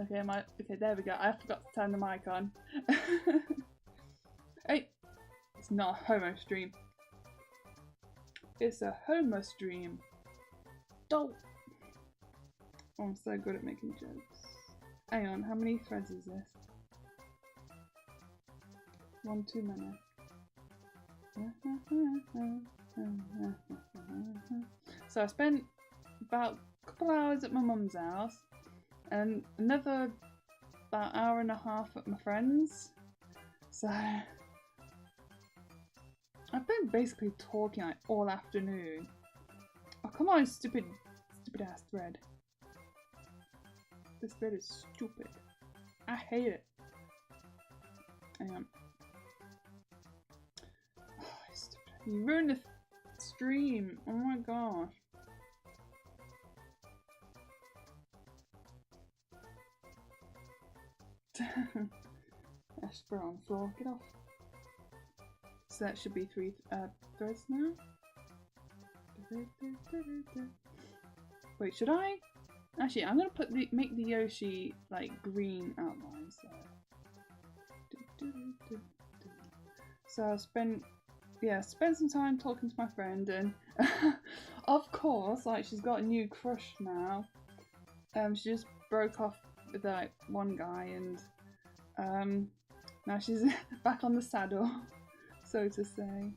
Okay, okay, there we go. I forgot to turn the mic on. Hey, it's not a homo stream. It's a homo stream. Dope. Oh, I'm so good at making jokes. Hang on, how many threads is this? One too many. So I spent about a couple hours at my mum's house and another about hour and a half at my friend's. So I've been basically talking like all afternoon. Oh come on, stupid ass thread. This thread is stupid. I hate it. Hang on. Oh, you ruined the stream. Oh my gosh. Let's throw on the floor. Get off. So that should be 3 threads now. Wait, should I? Actually, I'm gonna make the Yoshi like green outline. So I spent some time talking to my friend, and of course, like she's got a new crush now. She just broke off with like one guy, and now she's back on the saddle, so to say.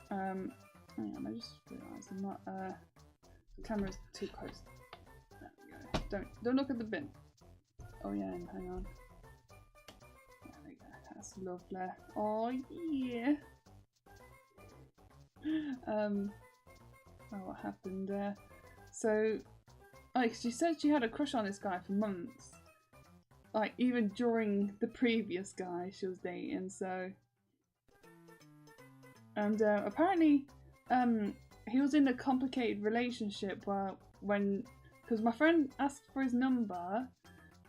Hang on, I just realised I'm not. The camera's too close. There we go. Don't look at the bin. Oh yeah, and hang on. There we go. That's lovely. Oh yeah. Oh, what happened there? So, like, she said she had a crush on this guy for months. Like, even during the previous guy she was dating, so. And apparently, he was in a complicated relationship because my friend asked for his number,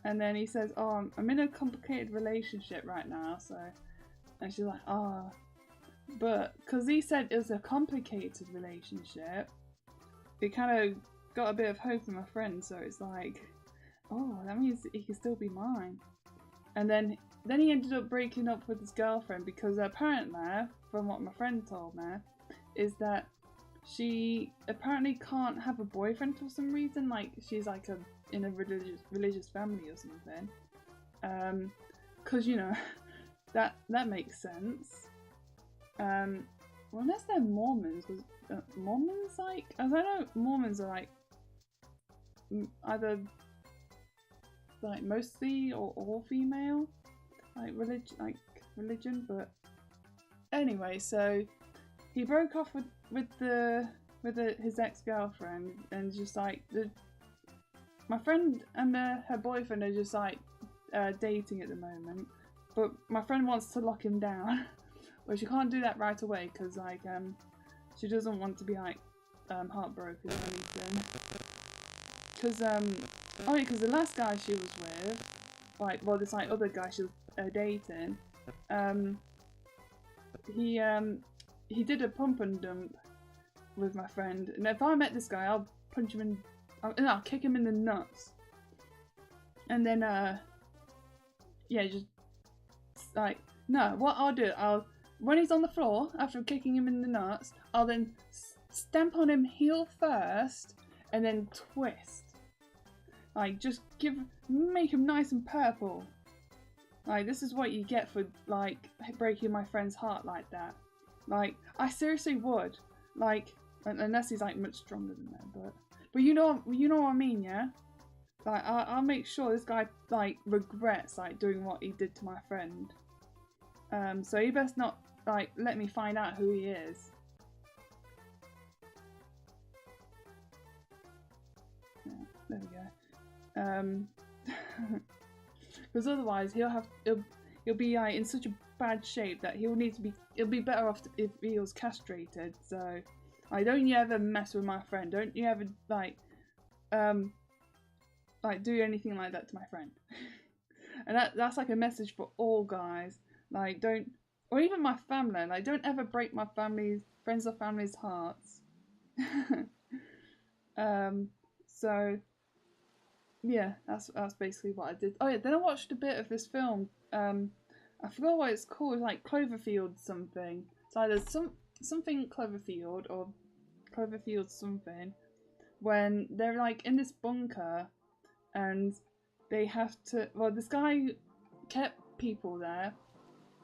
and then he says, "Oh, I'm in a complicated relationship right now," so. And she's like, "Oh." But because he said it was a complicated relationship, it kind of got a bit of hope in my friend. So it's like, oh, that means he can still be mine. And then he ended up breaking up with his girlfriend because apparently, from what my friend told me, is that she apparently can't have a boyfriend for some reason. Like she's like in a religious family or something. Because you know, that makes sense. Well, unless they're Mormons, because Mormons, like, as I know, Mormons are like either like mostly or all female, like religion. But anyway, so he broke off with his ex-girlfriend, and just like my friend and her boyfriend are just like dating at the moment, but my friend wants to lock him down. Well, she can't do that right away because like she doesn't want to be like heartbroken or anything. Because the last guy she was with, like, well, this like other guy she was dating, he did a pump and dump with my friend, and if I met this guy, I'll punch him in, I'll kick him in the nuts, and then yeah, just like no, what I'll do, when he's on the floor, after kicking him in the nuts, I'll then stamp on him heel first, and then twist. Like, just make him nice and purple. Like, this is what you get for, like, breaking my friend's heart like that. Like, I seriously would. Like, unless he's, like, much stronger than that, but you know what I mean, yeah? Like, I'll make sure this guy, like, regrets, like, doing what he did to my friend. So he best not, like, let me find out who he is. Yeah, there we go. Because otherwise he'll be like in such a bad shape that he'll be better off if he was castrated. So, don't you ever mess with my friend. Don't you ever like do anything like that to my friend. And that's like a message for all guys. Like, don't, or even my family, like, don't ever break my friends or family's hearts. So, yeah, that's basically what I did. Oh yeah, then I watched a bit of this film. I forgot what it's called. It's like Cloverfield something. It's either something Cloverfield or Cloverfield something. When they're like in this bunker and they have to. Well, this guy kept people there,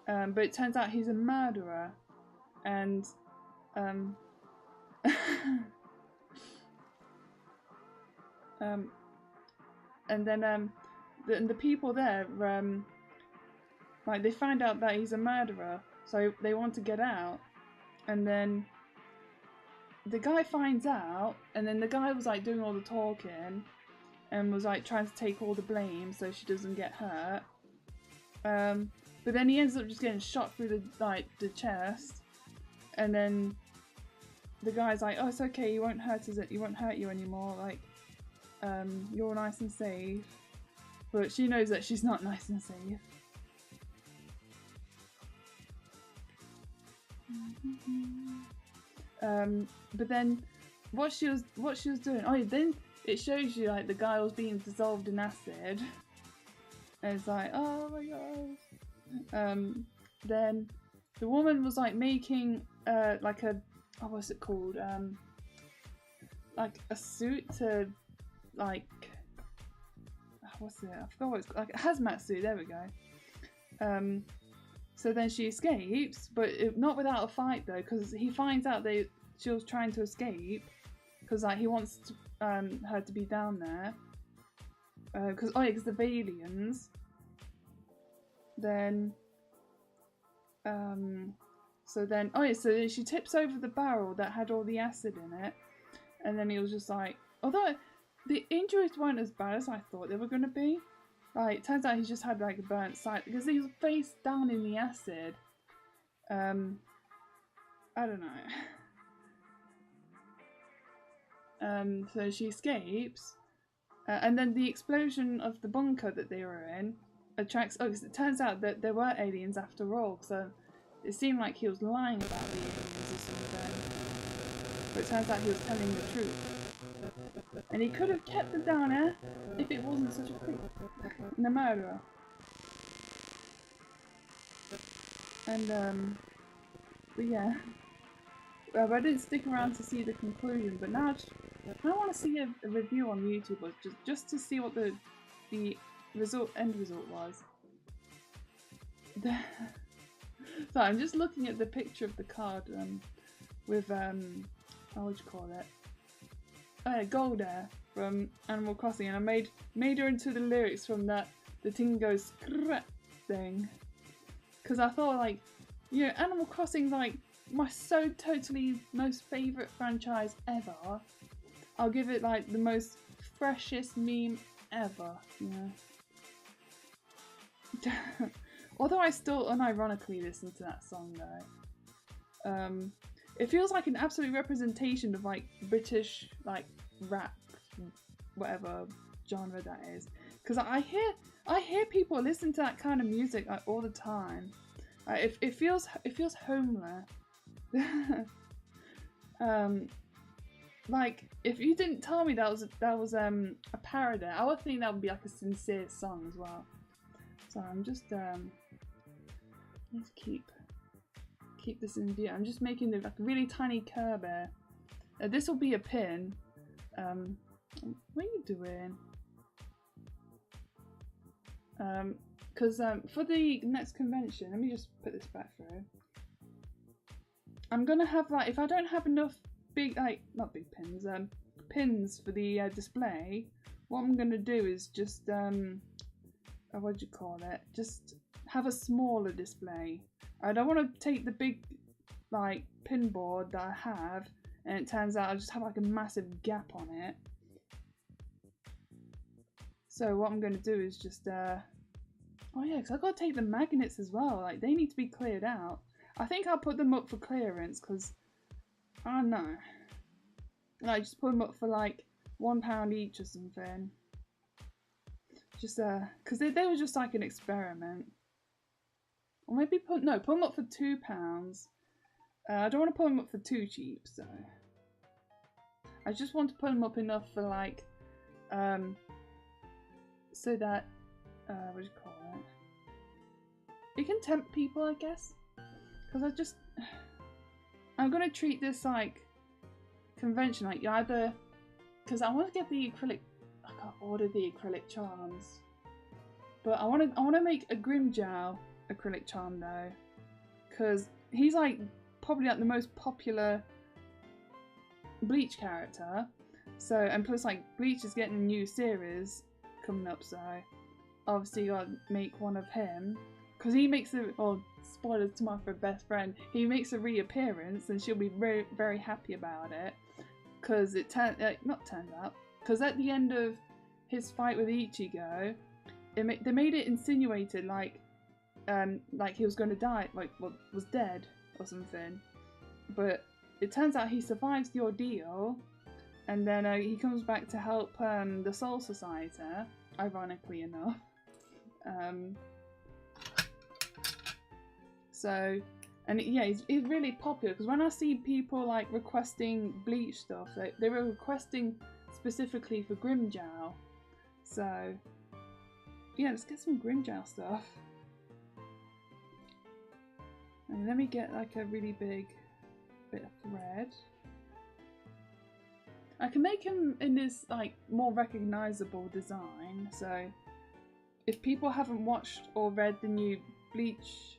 but it turns out he's a murderer, and um, and then the people there like they find out that he's a murderer, so they want to get out, and then the guy finds out, and then the guy was like doing all the talking and was like trying to take all the blame so she doesn't get hurt. But then he ends up just getting shot through the chest, and then the guy's like, "Oh, it's okay. He won't hurt us. He won't hurt you anymore. Like, you're nice and safe." But she knows that she's not nice and safe. But then what she was doing. Oh, then it shows you like the guy was being dissolved in acid, and it's like, oh my gosh. Then the woman was like making like a what's it called? Like a suit to like what's it? I forgot what it's called. Like a hazmat suit. There we go. So then she escapes, but not without a fight though, because he finds out she was trying to escape, because like he wants her to be down there, because because of aliens. Then so then she tips over the barrel that had all the acid in it, and then he was just like, although the injuries weren't as bad as I thought they were gonna be. Like, turns out he just had like a burnt side because he was face down in the acid. I don't know. So she escapes, and then the explosion of the bunker that they were in attracts. Oh, because it turns out that there were aliens after all. So it seemed like he was lying about the aliens or something, but it turns out he was telling the truth. And he could have kept them down there if it wasn't such a creep and a murderer. And but yeah, I didn't stick around to see the conclusion. But now I want to see a review on YouTube, or just to see what the end result was. So I'm just looking at the picture of the card with what would you call it? Golda from Animal Crossing, and I made her into the lyrics from that the thing goes thing, because I thought, like, you know, Animal Crossing's like my totally most favourite franchise ever. I'll give it like the most freshest meme ever, you know. Although I still unironically listen to that song though. It feels like an absolute representation of like British like rap, whatever genre that is. Because I hear people listen to that kind of music like all the time. It feels homely. Like if you didn't tell me that was a parody, I would think that would be like a sincere song as well. So I'm just let's keep this in view. I'm just making like a really tiny curve here. This will be a pin. What are you doing? Because for the next convention, let me just put this back through. I'm gonna have like, if I don't have enough big, like not big pins, pins for the display, what I'm gonna do is just what do you call it? Just have a smaller display. I don't want to take the big like pin board that I have, and it turns out I just have like a massive gap on it. So what I'm going to do is just oh yeah, because I've got to take the magnets as well. Like, they need to be cleared out. I think I'll put them up for clearance because I don't know. Like, just put them up for like £1 each or something. Just because they were just like an experiment. Or maybe put them up for £2. I don't want to put them up for too cheap, so I just want to put them up enough for like so that what do you call it? It can tempt people, I guess, because I'm gonna treat this like convention, like either because I want to get the acrylic. I can't order the acrylic charms, but I want to make a Grimmjow acrylic charm though, because he's like probably like the most popular Bleach character. So, and plus like Bleach is getting a new series coming up, so obviously you gotta make one of him, because he makes a, or spoilers to my best friend, he makes a reappearance and she'll be very, very happy about it, because it because at the end of his fight with Ichigo, they made it insinuated like he was going to die, like was dead or something, but it turns out he survives the ordeal, and then he comes back to help the Soul Society, ironically enough. So, and yeah, he's really popular, because when I see people like requesting Bleach stuff, they were requesting specifically for Grimmjow. So, yeah, let's get some Grimmjow stuff. And let me get like a really big bit of thread. I can make him in this like more recognizable design, so if people haven't watched or read the new Bleach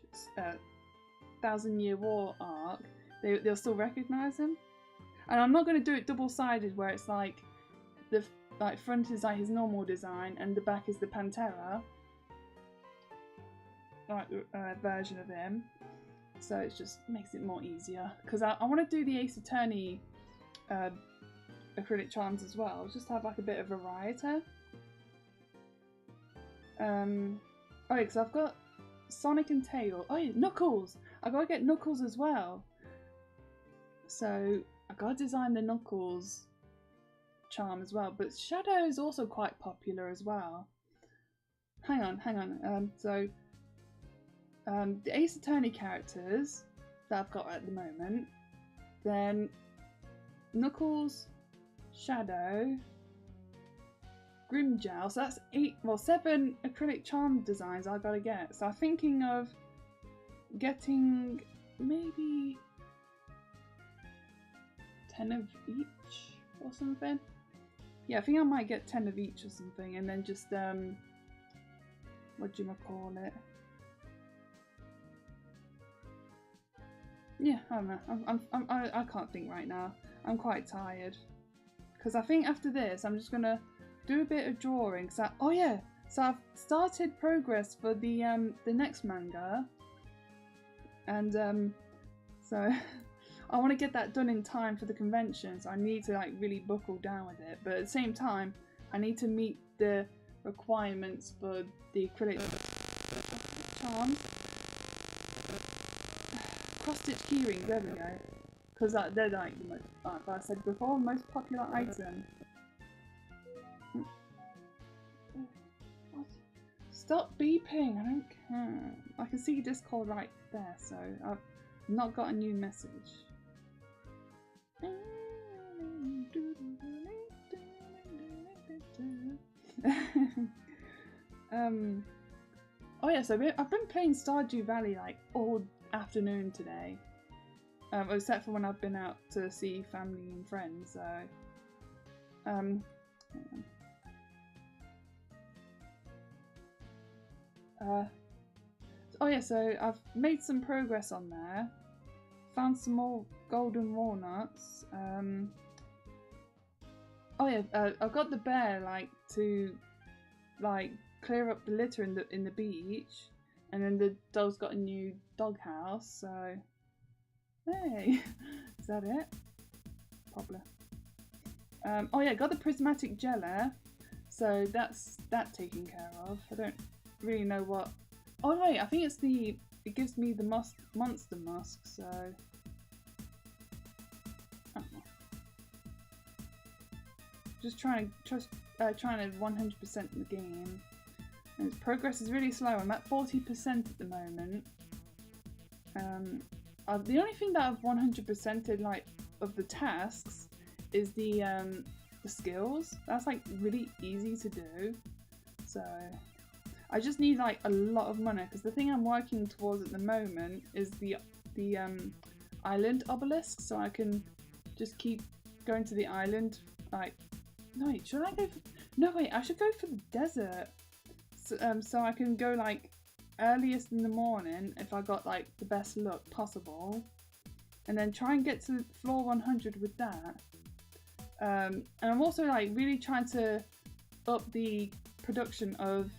1000-Year War arc, they'll still recognize him. And I'm not going to do it double-sided where it's like the front is like his normal design and the back is the Pantera version of him. So it just makes it more easier, because I want to do the Ace Attorney acrylic charms as well, just to have like a bit of variety. Oh yeah, because I've got Sonic and Tail. Oh yeah, Knuckles! I gotta get Knuckles as well. So I gotta design the Knuckles charm as well, but Shadow is also quite popular as well. Hang on. The Ace Attorney characters that I've got at the moment, then Knuckles, Shadow, Grimmjow, so that's 7 acrylic charm designs I gotta get. So I'm thinking of getting maybe 10 of each or something. Yeah, I think I might get 10 of each or something, and then just what do you call it? Yeah, I don't know. I can't think right now. I'm quite tired, because I think after this I'm just gonna do a bit of drawing. So so I've started progress for the next manga, and so I want to get that done in time for the convention. So I need to like really buckle down with it, but at the same time I need to meet the requirements for the acrylic charms. Cross-stitch keyrings, there we go. Because they're like the most, like I said before, most popular item. What? Stop beeping, I don't care. I can see Discord right there, so I've not got a new message. Oh yeah, so I've been playing Stardew Valley like all afternoon today, except for when I've been out to see family and friends. So oh yeah, so I've made some progress on there, found some more golden walnuts. Oh yeah, I've got the bear like to like clear up the litter in the beach, and then the dog's got a new doghouse, so hey, is that it? Probably. Oh yeah, got the prismatic jelly, so that's that taken care of. I don't really know what. Oh wait, I think it's it gives me the monster musk, so I don't know. Just trying to 100% the game. And its progress is really slow. I'm at 40% at the moment. The only thing that I've 100%ed like of the tasks is the skills. That's like really easy to do. So So I just need like a lot of money, because the thing I'm working towards at the moment is the island obelisk, so I can just keep going to the island. Like, no wait, should I go for, no wait, I should go for the desert, so I can go like earliest in the morning if I got like the best luck possible, and then try and get to floor 100 with that. And I'm also like really trying to up the production of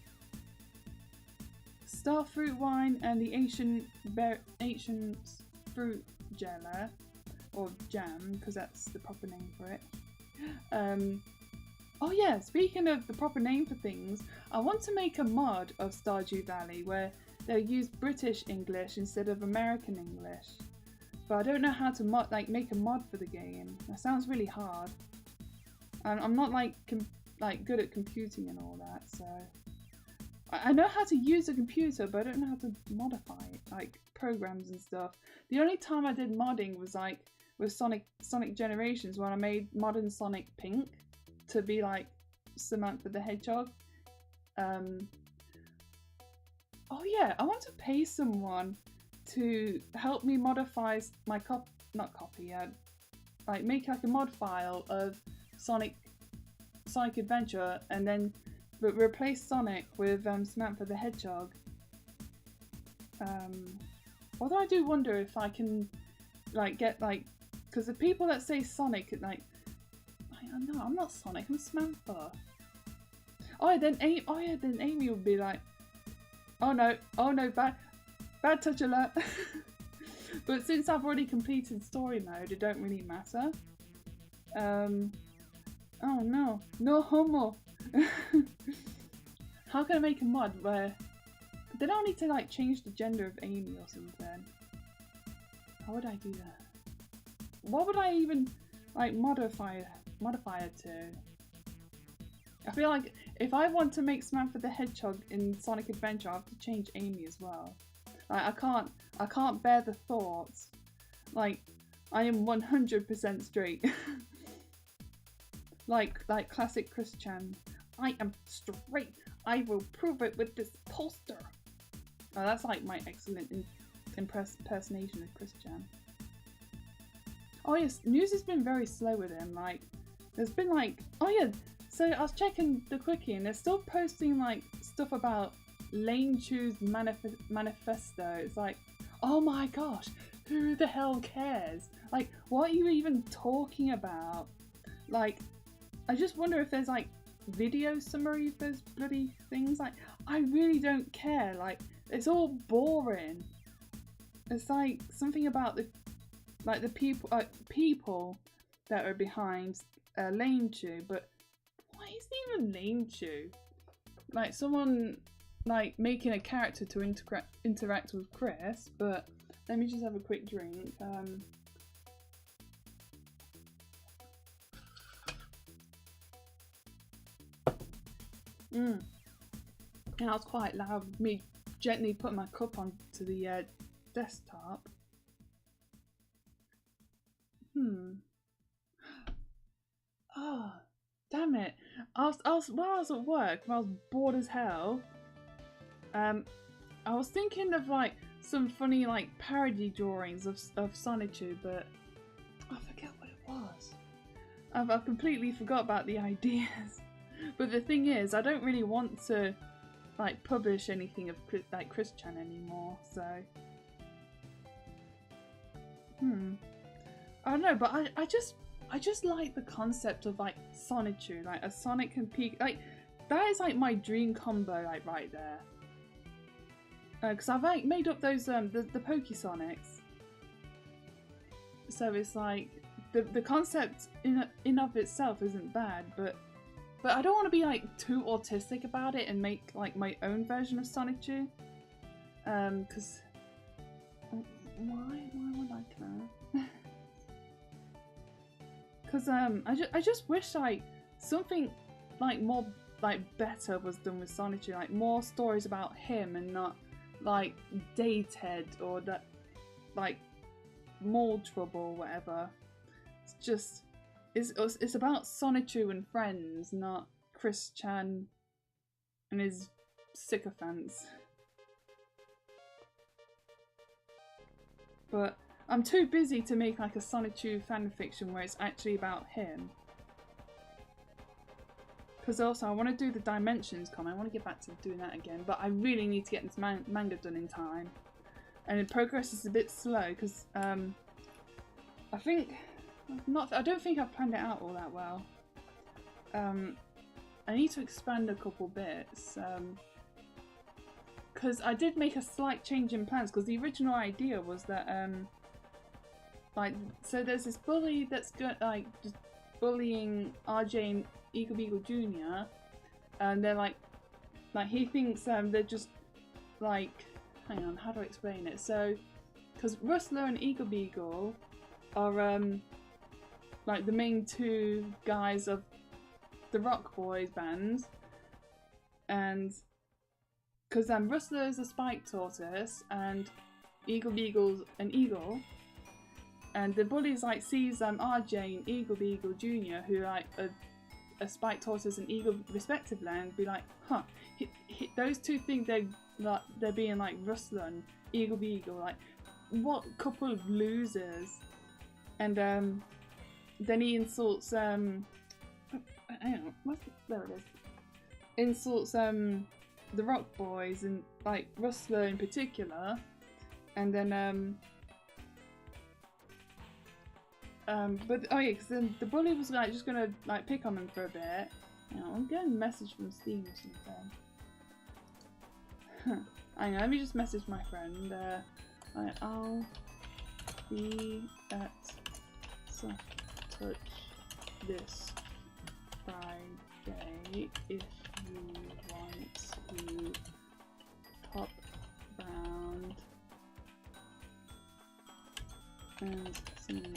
starfruit wine and the ancient fruit jelly, or jam, because that's the proper name for it. Oh yeah, speaking of the proper name for things, I want to make a mod of Stardew Valley where they'll use British English instead of American English. But I don't know how to make a mod for the game. That sounds really hard. And I'm not like good at computing and all that, so I know how to use a computer, but I don't know how to modify it, like programs and stuff. The only time I did modding was like with Sonic Generations, when I made Modern Sonic pink to be like Samantha the Hedgehog. Oh yeah, I want to pay someone to help me modify my like make like a mod file of Sonic Adventure, and then replace Sonic with Samantha the Hedgehog. Although I do wonder if I can like get like, because the people that say Sonic, like, no, I'm not Sonic, I'm Samantha. Oh, then Amy would be like, oh no, bad touch alert. But since I've already completed story mode, it don't really matter. Oh no, no homo. How can I make a mod where they don't need to like change the gender of Amy or something? How would I do that? What would I even like modify it to? I feel like if I want to make Samantha the Hedgehog in Sonic Adventure, I have to change Amy as well. Like I can't bear the thoughts. Like I am 100% straight. like classic Chris Chan. I am straight. I will prove it with this poster. Oh, that's like my excellent impersonation of Chris Chan. Oh yes, news has been very slow with him. Like, there's been like, oh yeah, so I was checking the quickie and they're still posting like stuff about Lane Chew's manifesto. It's like, oh my gosh, who the hell cares? Like, what are you even talking about? Like, I just wonder if there's like video summary of those bloody things. Like, I really don't care. Like, it's all boring. It's like something about the people that are behind Lane Chew, but why is it even Lane Chew? Like someone like making a character to interact with Chris. But let me just have a quick drink. And that was quite loud. Me gently putting my cup onto the desktop. Oh, damn it! While I was at work, when I was bored as hell, I was thinking of like some funny like parody drawings of Sonichu, but I forget what it was. I've completely forgot about the ideas. But the thing is, I don't really want to like publish anything of like Chris Chan anymore, so I don't know, but I just like the concept of like Sonichu, like a Sonic and Pikachu. Like that is like my dream combo, like right there. Because I've like made up those the Pokesonics, so it's like the concept in of itself isn't bad, but I don't want to be like too autistic about it and make like my own version of Sonichu. Because why would I care? Because I just wish like something like more like better was done with Sonichu, like more stories about him and not like Dated or that like Mole Trouble or whatever. It's just it's about Sonichu and friends, not Chris Chan and his sycophants. But I'm too busy to make like a Sonichu fanfiction where it's actually about him. Because also I want to do the Dimensions comic. I want to get back to doing that again, but I really need to get this manga done in time. And the progress is a bit slow because I don't think I've planned it out all that well. I need to expand a couple bits. Because I did make a slight change in plans, because the original idea was that so there's this bully that's just bullying RJ and Eagle Beagle Jr. and they're like he thinks they're just like, hang on, how do I explain it? So because Rustler and Eagle Beagle are like the main two guys of the Rock Boys band, and because Rustler is a spike tortoise and Eagle Beagle's an eagle, and the bullies like sees RJ and Eagle Beagle Jr. who are like a spike tortoise and eagle respectively, and be like, huh, those two think they're being like Rustler and Eagle Beagle, like what couple of losers. And then he insults hang on, there it is. Insults the Rock Boys and like Rustler in particular, and then but oh yeah, because then the bully was like just gonna like pick on them for a bit. You know, I'm getting a message from Steam or something. I know. Let me just message my friend. I'll be at Soft Touch this Friday if you want to pop round and see each other.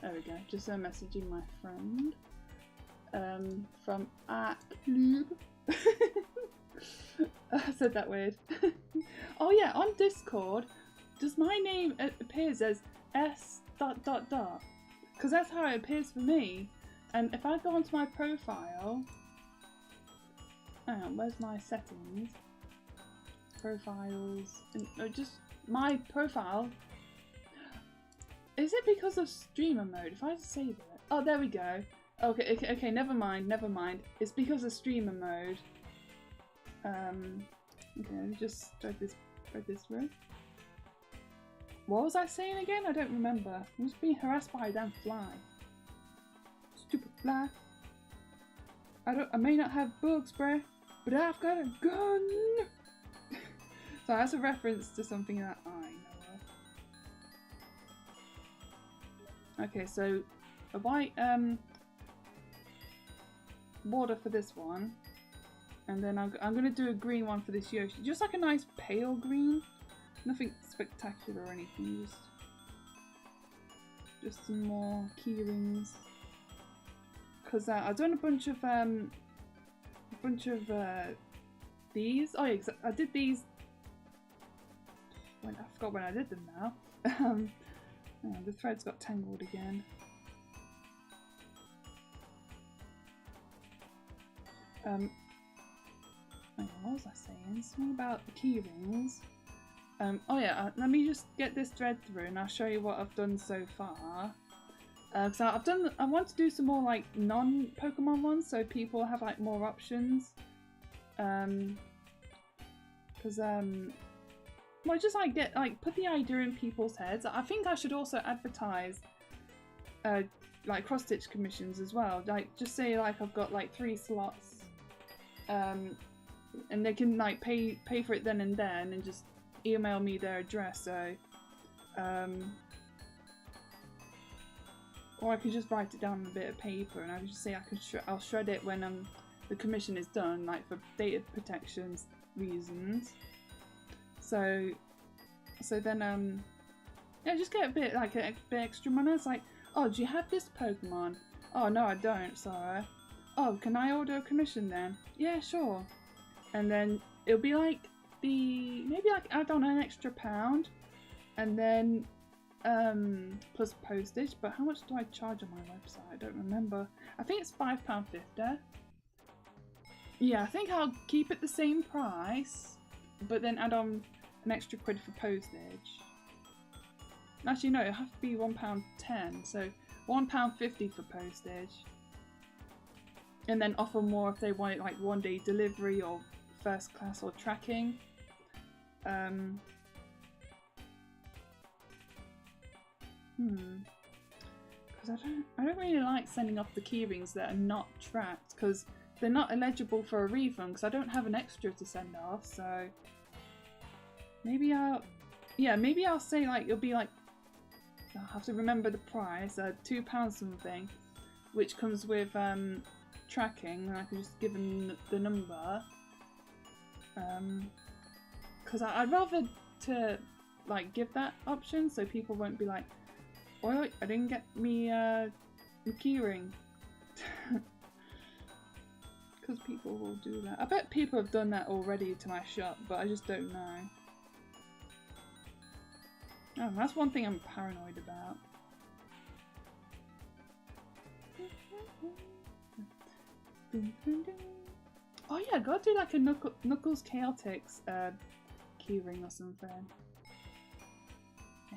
There we go, just messaging my friend from @club. I said that weird. Oh yeah, on Discord, does my name appears as S ... Because that's how it appears for me. And if I go onto my profile, hang on, where's my settings? Profiles, and just my profile. Is it because of streamer mode? If I save it, oh there we go. Okay, never mind. It's because of streamer mode. Okay, let me just thread this through. What was I saying again? I don't remember. I was being harassed by a damn fly. Stupid fly. I may not have bug spray, but I've got a gun. So that's a reference to something that I know of. Okay, so a white border for this one, and then I'm gonna do a green one for this Yoshi, just like a nice pale green, nothing spectacular or anything, just some more key rings. Because I've done a bunch of these. Oh yeah, I did these. I forgot when I did them now. Oh, the threads got tangled again. What was I saying? Something about the key rings. Oh yeah, let me just get this thread through and I'll show you what I've done so far. So I want to do some more like non-Pokemon ones, so people have like more options. Because well, just like put the idea in people's heads. I think I should also advertise like cross-stitch commissions as well. Like just say like I've got like 3 slots, and they can like pay for it then and there, and then just email me their address. So or I could just write it down on a bit of paper, and I would just say I'll shred it when the commission is done, like for data protection reasons. So then yeah, just get a bit like a bit extra money. It's like, oh, do you have this Pokemon? Oh no, I don't. Sorry. Oh, can I order a commission then? Yeah, sure. And then it'll be like maybe like add on an extra £1, and then plus postage, but how much do I charge on my website? I don't remember. I think it's £5.50. Yeah, I think I'll keep it the same price, but then add on an extra quid for postage. Actually, no, it has to be £1.10, so £1.50 for postage. And then offer more if they want it like 1-day delivery or first class or tracking. Because I don't really like sending off the keyrings that are not tracked, because they're not eligible for a refund, because I don't have an extra to send off. So maybe I'll say like it'll be like, I'll have to remember the price, £2 something, which comes with tracking, and I can just give them the number. Because I'd rather to like give that option so people won't be like, "Oh, I didn't get me keyring." Because people will do that. I bet people have done that already to my shop, but I just don't know. Oh, that's one thing I'm paranoid about. Oh yeah, gotta do like a Knuckles Chaotix keyring or something.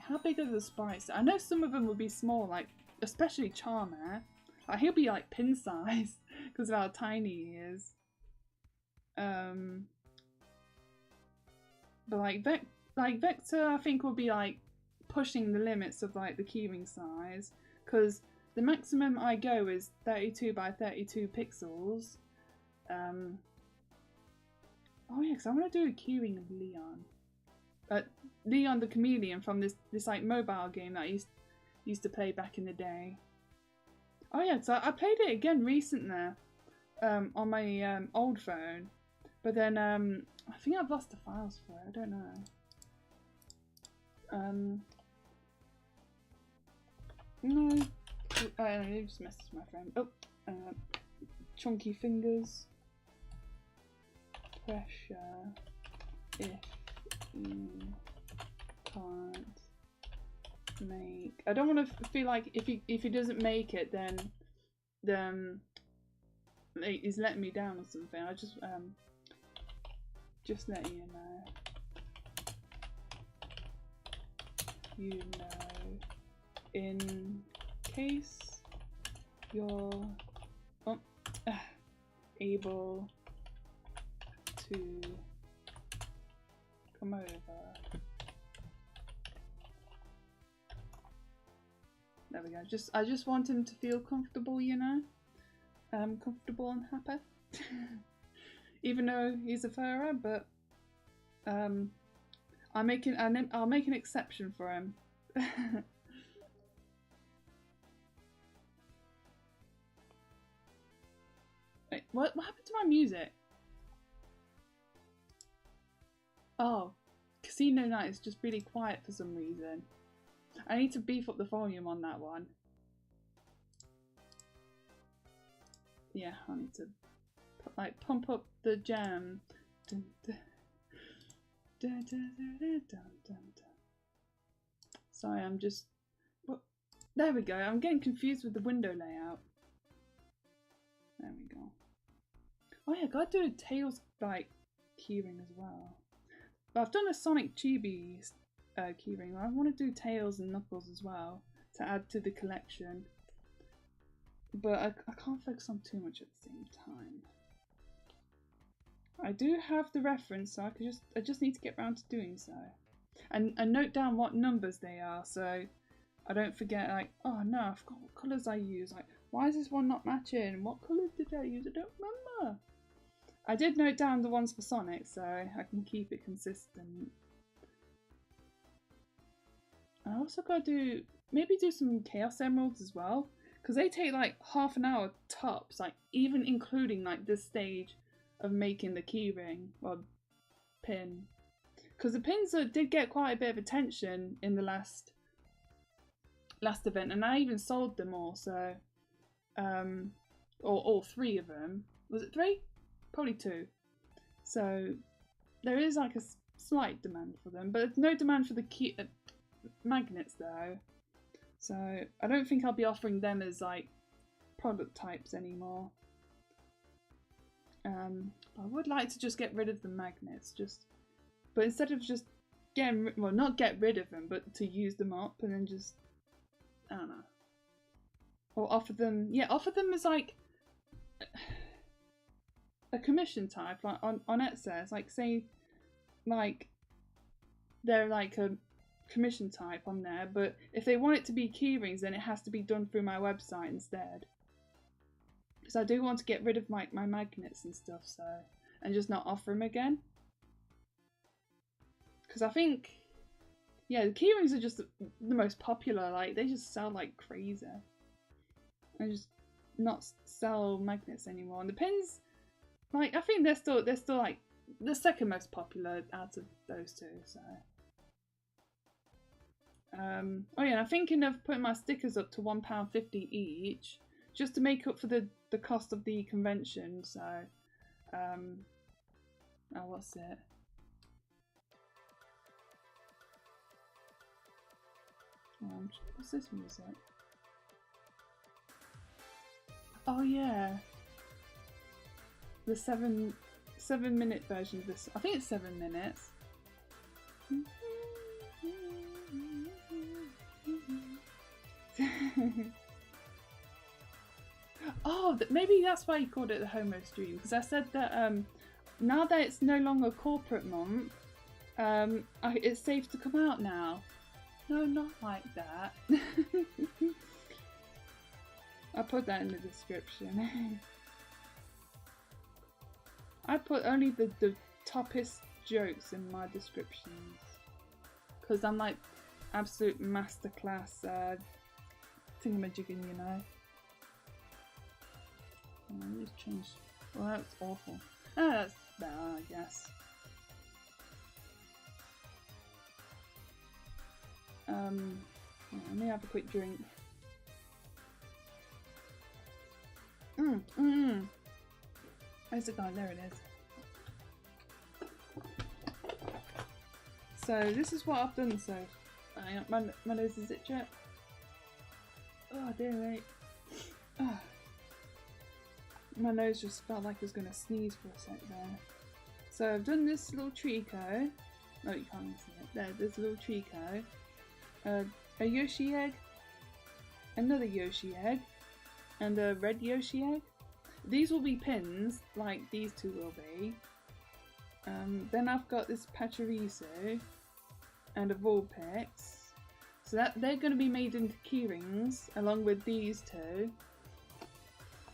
How big are the sprites? I know some of them will be small, like especially Charmer. Like, he'll be like pin size because of how tiny he is. But like Vector, I think will be like pushing the limits of like the keyring size, because the maximum I go is 32 by 32 pixels. Oh yeah, because I want to do a keyring of Leon. Leon the Chameleon from this like mobile game that I used to play back in the day. Oh yeah, so I played it again recently on my old phone, but then I think I've lost the files for it. I don't know. No, I just messaged my friend. Oh, chunky fingers. Pressure if you can't make. I don't want to feel like if he doesn't make it, then he's letting me down or something. I just let you know. You know, in case you're able to come over. There we go. I just want him to feel comfortable, you know, comfortable and happy. Even though he's a furrer, but I'll make an exception for him. Wait, what happened to my music? Oh, Casino Night is just really quiet for some reason. I need to beef up the volume on that one. Yeah, I need to pump up the jam. Dun, dun. Dun, dun, dun, dun, dun, dun. Sorry, I'm just... What? There we go. I'm getting confused with the window layout. There we go. Oh yeah, gotta do a Tails like keyring as well. But I've done a Sonic Chibi keyring. I want to do Tails and Knuckles as well to add to the collection. But I can't focus on too much at the same time. I do have the reference, so I just need to get around to doing so. And note down what numbers they are, so I don't forget, like, oh no, I forgot what colours I use. Like, why is this one not matching? What colours did I use? I don't remember. I did note down the ones for Sonic, so I can keep it consistent. I also got to maybe do some Chaos Emeralds as well, because they take like half an hour tops, like even including like this stage of making the keyring or pin. Because the pins did get quite a bit of attention in the last event, and I even sold them all, so or all 3 of them. Was it 3? Probably 2. So there is like a slight demand for them, but there's no demand for the magnets though, so I don't think I'll be offering them as like product types anymore. I would like to just get rid of the magnets, but instead of just well, not get rid of them, but to use them up and then just, I don't know. Or offer them as like a commission type, like on Etsy. It's like, say, like they're like a commission type on there, but if they want it to be keyrings, then it has to be done through my website instead. Because I do want to get rid of my magnets and stuff, so, and just not offer them again. Because I think, yeah, the keyrings are just the most popular. Like, they just sell like crazy. I just not sell magnets anymore. And the pins, like, I think they're still like the second most popular out of those two. So, oh yeah, and I'm thinking of putting my stickers up to £1.50 each, just to make up for the cost of the convention. So, oh, what's it? What's this music? Oh yeah, the 7-minute version of this. I think it's 7 minutes. Oh, maybe that's why you called it the Homo stream, because I said that now that it's no longer corporate month, it's safe to come out now. No, not like that. I'll put that in the description. I put only the toppest jokes in my descriptions, because I'm like absolute masterclass thingamajigging, you know. Let me just change. Well, that's awful. Oh, that's better, I guess. Let me have a quick drink. Where's it gone? There it is. So this is what I've done. So my nose is itchy. Oh dear mate. Oh. My nose just felt like it was gonna sneeze for a sec there. So I've done this little Trico. Oh, you can't even see it. There's a little Trico. A Yoshi egg, another Yoshi egg, and a red Yoshi egg. These will be pins, like these two will be. Then I've got this Pachirisu and a Vulpix. So they're going to be made into keyrings, along with these two.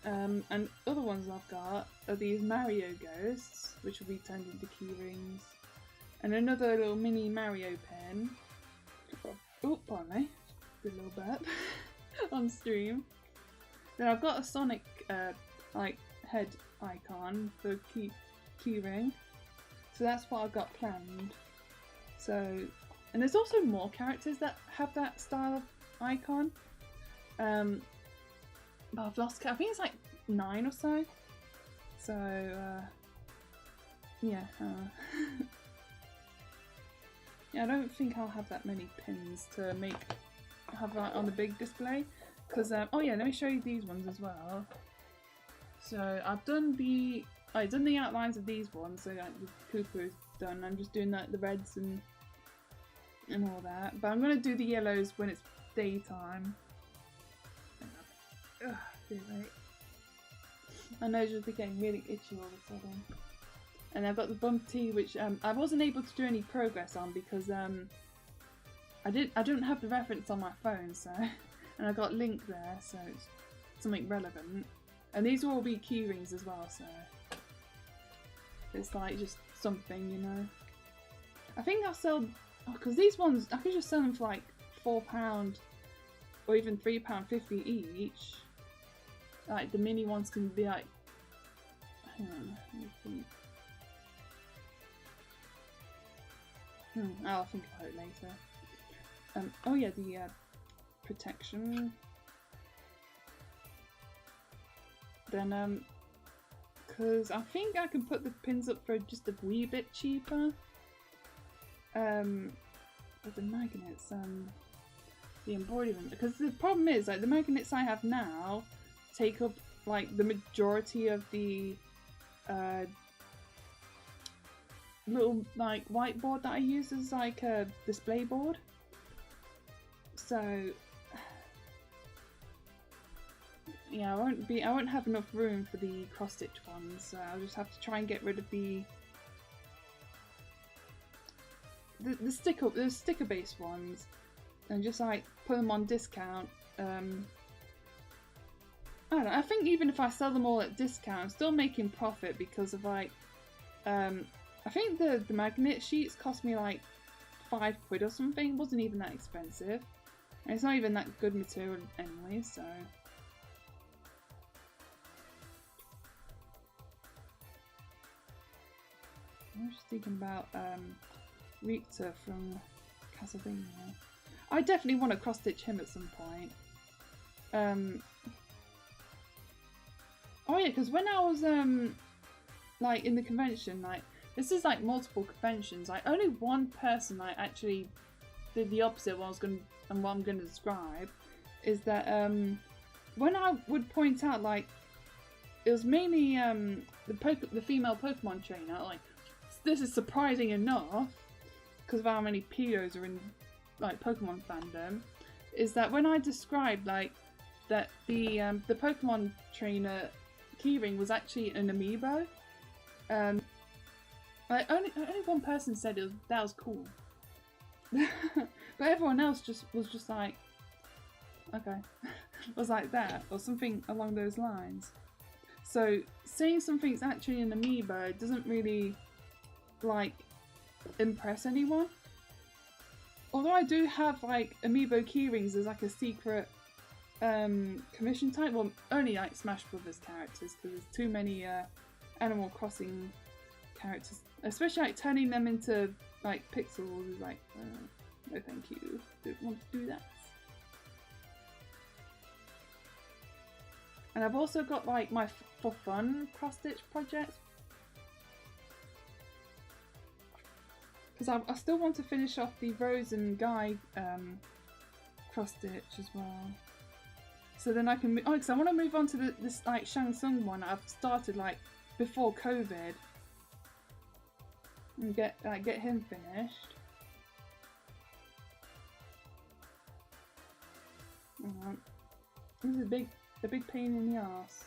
And other ones I've got are these Mario Ghosts, which will be turned into keyrings. And another little mini Mario pin. Oh, pardon me. Good little burp on stream. Then I've got a Sonic like head icon for keyring. So that's what I've got planned. So, and there's also more characters that have that style of icon. But I've lost count. I think it's like 9 or so. So yeah. Yeah, I don't think I'll have that many pins to have that on the big display. Because oh yeah, let me show you these ones as well. So I've done the outlines of these ones. So like the Koopa's done. I'm just doing the reds and all that. But I'm gonna do the yellows when it's daytime. Ugh, dear mate. My nose just became really itchy all of a sudden. And I've got the Bump Tea, which I wasn't able to do any progress on because I didn't have the reference on my phone, so and I got Link there, so it's something relevant. And these will all be keyrings as well, so it's like just something, you know. I think I'll sell because these ones I could just sell them for like £4 or even £3.50 each. Like the mini ones can be like, hang on, let me think. I'll think about it later. Oh yeah, the protection. Then because I think I can put the pins up for just a wee bit cheaper. with the magnets, the embroiderment, because the problem is like the magnets I have now take up like the majority of the little like whiteboard that I use as like a display board. So yeah, I won't have enough room for the cross stitch ones, so I'll just have to try and get rid of the sticker based ones and just like put them on discount. I don't know, I think even if I sell them all at discount, I'm still making profit because of like I think the magnet sheets cost me like £5 or something. It wasn't even that expensive. And it's not even that good material anyway, so. I was just thinking about Richter from Castlevania. I definitely want to cross stitch him at some point. Oh yeah, because when I was like in the convention, like this is like multiple conventions, like only one person like actually did the opposite of what I'm gonna describe, is that when I would point out like it was mainly the female Pokemon trainer, like this is surprising enough because of how many pedos are in like Pokemon fandom, is that when I described like that the Pokemon trainer keyring was actually an amiibo, like only one person said that was cool, but everyone else was just like, okay, was like that or something along those lines. So saying something's actually an amiibo doesn't really like impress anyone. Although I do have like amiibo keyrings as like a secret commission type, well only like Smash Brothers characters because there's too many Animal Crossing characters, especially like turning them into like pixels is like no thank you, don't want to do that. And I've also got like my for fun cross stitch projects, because I still want to finish off the Rose and Guy cross stitch as well. So then I can because I want to move on to this like Shang Tsung one I've started like before COVID and get him finished. This is a big pain in the ass.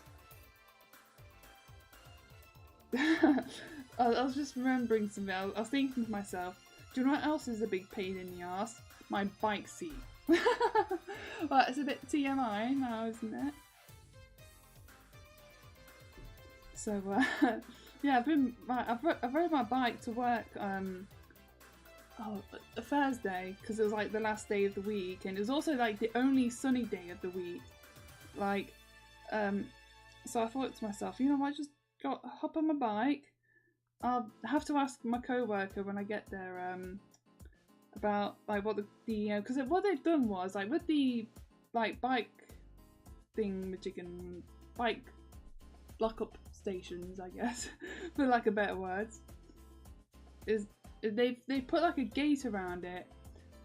I was just remembering something. I was thinking to myself, do you know what else is a big pain in the ass? My bike seat. Well, it's a bit TMI now, isn't it? So yeah, I've rode my bike to work a Thursday because it was like the last day of the week, and it was also like the only sunny day of the week. Like, so I thought to myself, you know, I just hop on my bike. I'll have to ask my co-worker when I get there about like what the because what they've done was like with the like bike thing, bike lock-up stations, I guess, for like a better words, is they've put like a gate around it,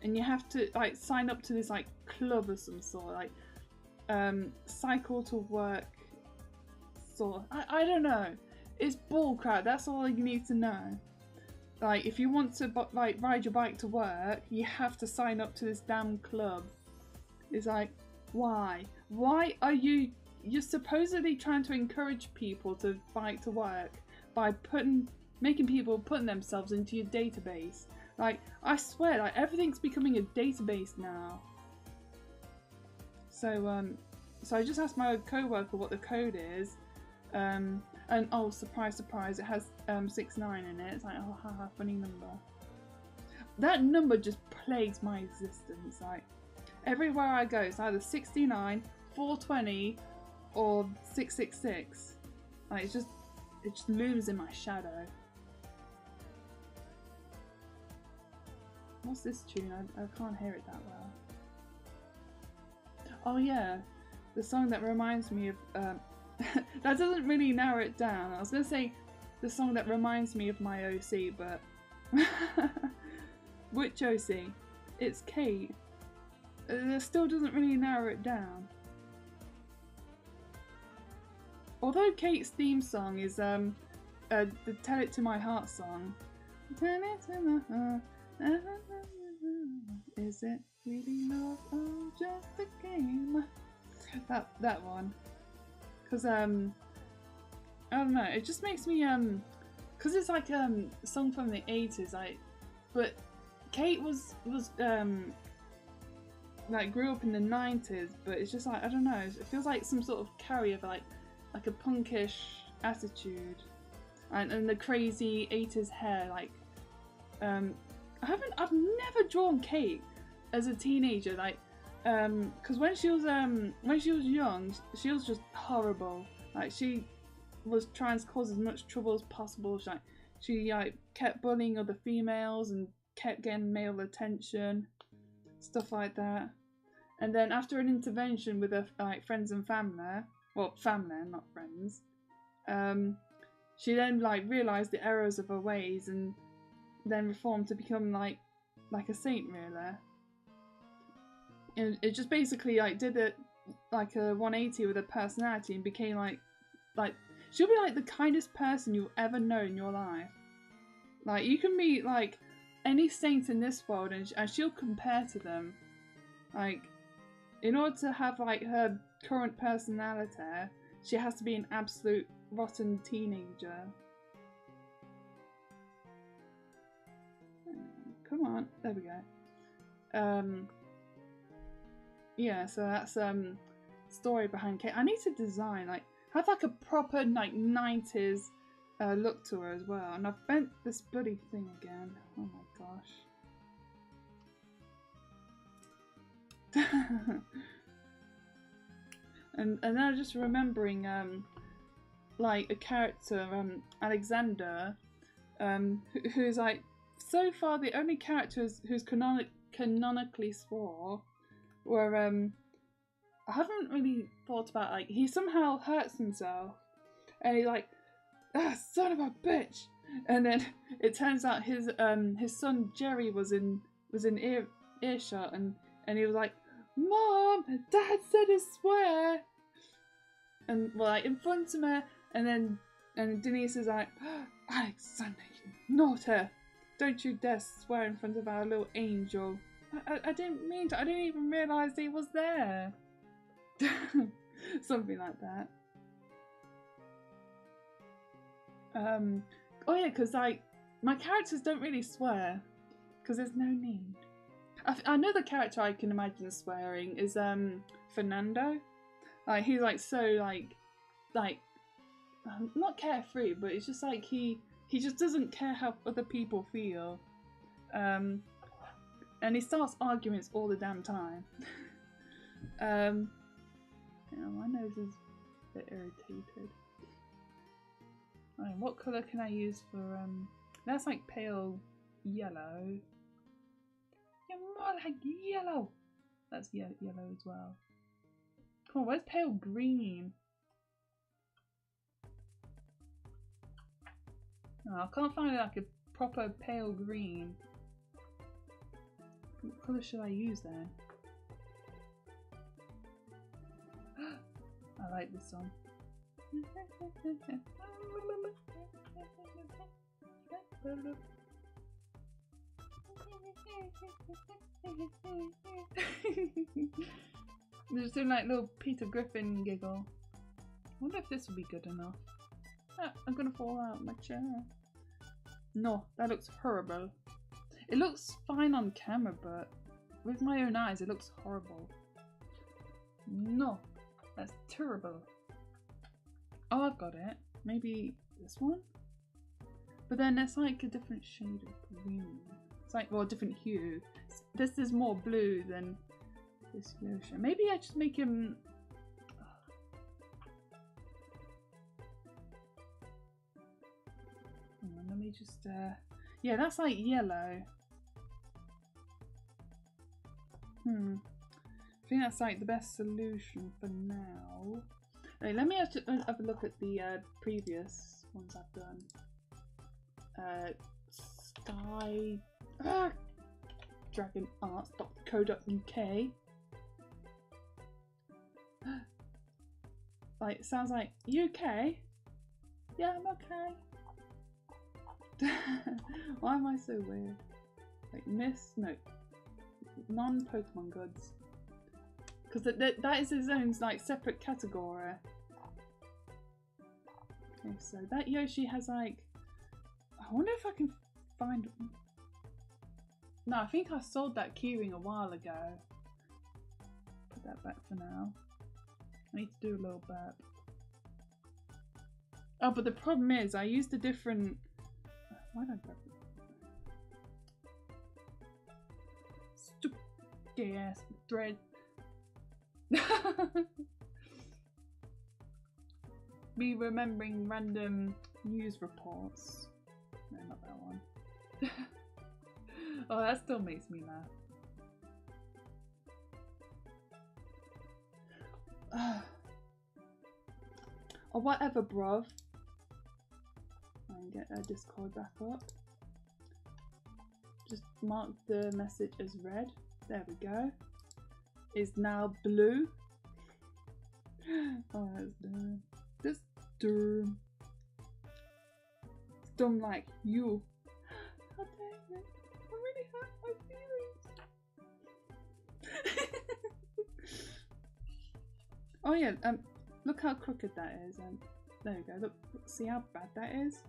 and you have to like sign up to this like club of some sort, like cycle to work sort. I don't know. It's bullcrap. That's all you need to know. Like, if you want to like ride your bike to work, you have to sign up to this damn club. It's like, why? Why are you're supposedly trying to encourage people to bike to work by making people put themselves into your database. Like, I swear, like everything's becoming a database now. So so I just asked my co-worker what the code is. And oh, surprise, surprise, it has 69 in it. It's like, oh, haha, funny number. That number just plagues my existence. Like, everywhere I go, it's either 69, 420, or 666. Like, it just looms in my shadow. What's this tune? I can't hear it that well. Oh yeah, the song that reminds me of that doesn't really narrow it down. I was gonna say the song that reminds me of my OC, but which OC? it's Kate. It still doesn't really narrow it down. Although Kate's theme song is the Tell It to My Heart song. Tell it to my heart. Is it really love or just a game? That one. Cause I don't know, it just makes me cause it's like a song from the 80s, like, but Kate was like grew up in the 90s, but it's just like, I don't know, it feels like some sort of carrier of like a punkish attitude, and the crazy 80s hair. Like I've never drawn Kate as a teenager, like because when she was young, she was just horrible. Like she was trying to cause as much trouble as possible. She kept bullying other females and kept getting male attention, stuff like that. And then after an intervention with her friends and family, well, family, not friends, she then realised the errors of her ways and then reformed to become like a saint, really. And it just basically did it like a 180 with her personality and became like she'll be like the kindest person you'll ever know in your life. Like you can meet like any saint in this world and she'll compare to them. Like in order to have like her current personality, she has to be an absolute rotten teenager. Come on, there we go. Yeah, so that's story behind Kate. I need to design have like a proper 90s look to her as well. And I've bent this bloody thing again. Oh my gosh. and then I'm just remembering like a character, Alexander, who's like so far the only characters who's canonically swore where I haven't really thought about he somehow hurts himself and he's like, ah, son of a bitch, and then it turns out his son Jerry was in earshot and he was like, Mom, Dad said to swear, and in front of me, and Denise is like, Alexander, you naughty, don't you dare swear in front of our little angel. I didn't mean to. I didn't even realise he was there. Something like that. Oh yeah, because my characters don't really swear because there's no need. I know the character I can imagine swearing is Fernando. He's so not carefree, but it's just he just doesn't care how other people feel. And he starts arguments all the damn time. My nose is a bit irritated. Right, what colour can I use for that's pale yellow. Yeah, more like yellow. That's yellow as well. Come on, where's pale green? Oh, I can't find a proper pale green. What colour should I use then? I like this one. They're just doing little Peter Griffin giggle. I wonder if this will be good enough. Ah, I'm gonna fall out of my chair. No, that looks horrible. It looks fine on camera, but with my own eyes it looks horrible. No, that's terrible. Oh, I've got it. Maybe this one? But then it's a different shade of green. It's well, a different hue. This is more blue than this version. Maybe I just make him... Let me just... Yeah, that's yellow. I think that's the best solution for now. Okay, let me have a look at the previous ones I've done. dragonarts.co.uk. Like, it sounds like, you okay? Yeah, I'm okay. Why am I so weird? Like, non-Pokemon goods. Because that is its own, like, separate category. Okay, so that Yoshi has, like... I wonder if I can find... No, I think I sold that keyring a while ago. Put that back for now. I need to do a little burp. Oh, but the problem is I used a different... Why don't I grab it? Stupid ass thread. Me remembering random news reports. No, not that one. Oh, that still makes me laugh. Or whatever, bruv. And get our Discord back up. Just mark the message as read. There we go. Is now blue. Oh, that's dumb. This dumb. It's dumb like you. How dare you? I really hurt my feelings. Oh yeah, look how crooked that is, and there we go. Look, see how bad that is?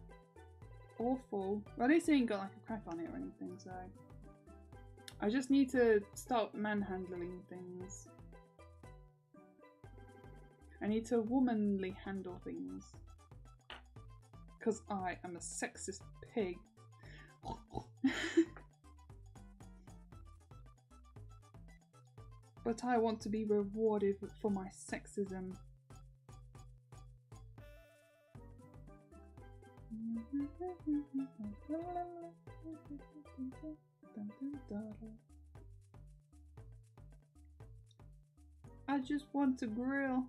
Awful. Well, at least it ain't got like a crack on it or anything, so I just need to stop manhandling things. I need to womanly handle things. Because I am a sexist pig. But I want to be rewarded for my sexism. I just want to grill.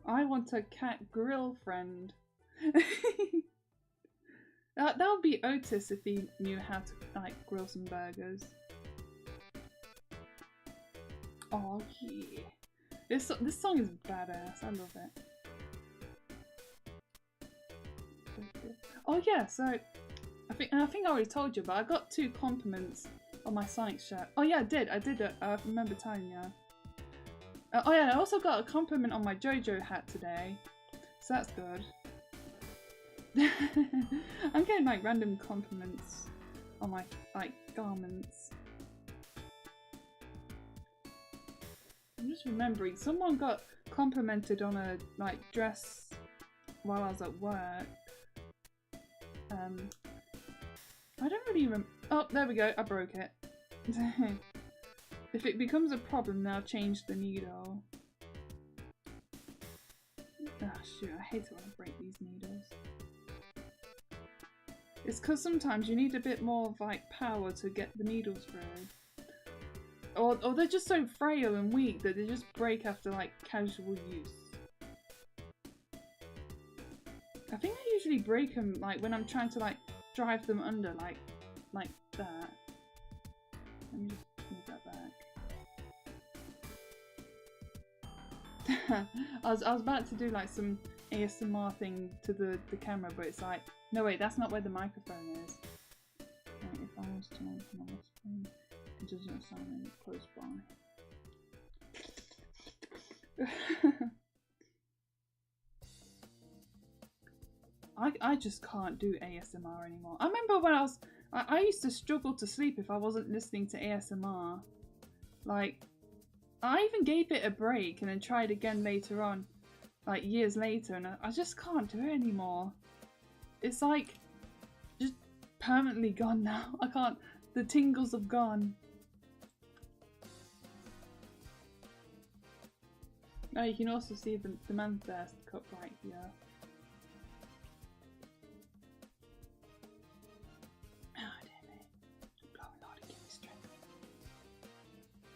I want a cat grill friend. That would be Otis if he knew how to like grill some burgers. Oh yeah, this song is badass. I love it. Oh yeah, so I think I already told you, but I got 2 compliments on my Sonic shirt. Oh yeah, I did it. I remember telling you. Oh yeah, I also got a compliment on my JoJo hat today, so that's good. I'm getting like random compliments on my like garments. I'm just remembering, someone got complimented on a like dress while I was at work. I don't really oh, there we go, I broke it. If it becomes a problem, then I'll change the needle. Ah, shoot, I hate it when I break these needles. It's because sometimes you need a bit more of like power to get the needles through. Or they're just so frail and weak that they just break after like casual use. I think I usually break them like when I'm trying to like drive them under like that. Let me just move that back. I was about to do like some ASMR thing to the camera, but it's like, no wait, that's not where the microphone is. Right, if I was to turn on my screen, it doesn't sound any close by. I just can't do ASMR anymore. I remember when I used to struggle to sleep if I wasn't listening to ASMR. Like, I even gave it a break and then tried again later on, like years later, and I just can't do it anymore. It's like, just permanently gone now. I can't, the tingles have gone. Oh, you can also see the Manthirst cup right here.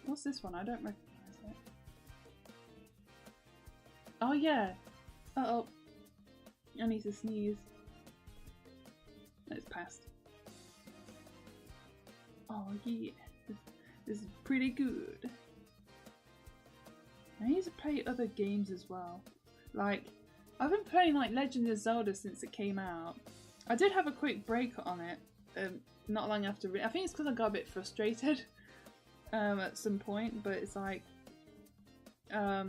What's this one? I don't recognise it. Oh yeah! Uh-oh. I need to sneeze. It's passed. Oh yeah, this is pretty good. I need to play other games as well. Like, I've been playing like Legend of Zelda since it came out. I did have a quick break on it, not long after. I think it's because I got a bit frustrated at some point, but it's like, I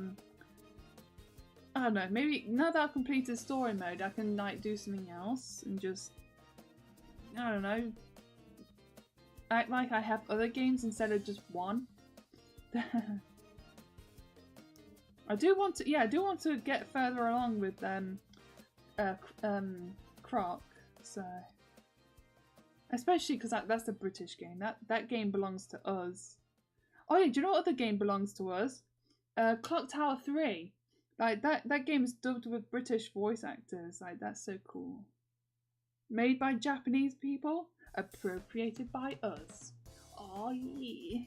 don't know. Maybe now that I've completed story mode, I can like do something else and just, I don't know, act like I have other games instead of just one. I do want to, yeah, I do want to get further along with Croc, so especially because that's a British game. That game belongs to us. Oh yeah, do you know what other game belongs to us? Clock Tower 3. Like that game is dubbed with British voice actors. Like that's so cool. Made by Japanese people, appropriated by us. Oh yeah.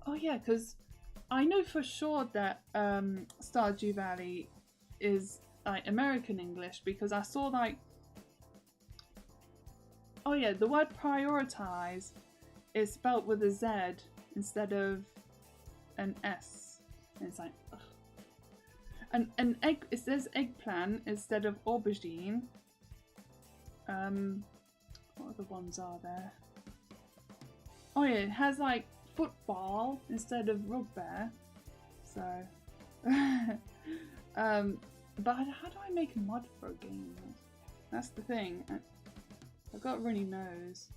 Oh yeah, because I know for sure that Stardew Valley is like American English because I saw like, oh yeah, the word prioritize is spelt with a Z instead of an S. And it's like, ugh. An egg, it says eggplant instead of aubergine. What other ones are there? Oh yeah, it has like football instead of rugby. So, but how do I make a mod for a game? That's the thing. I've got a runny nose.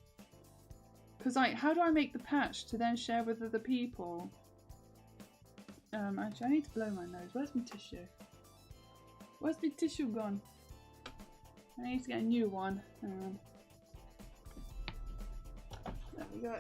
Cause like, how do I make the patch to then share with other people? Actually, I need to blow my nose. Where's my tissue? Where's my tissue gone? I need to get a new one. There we go.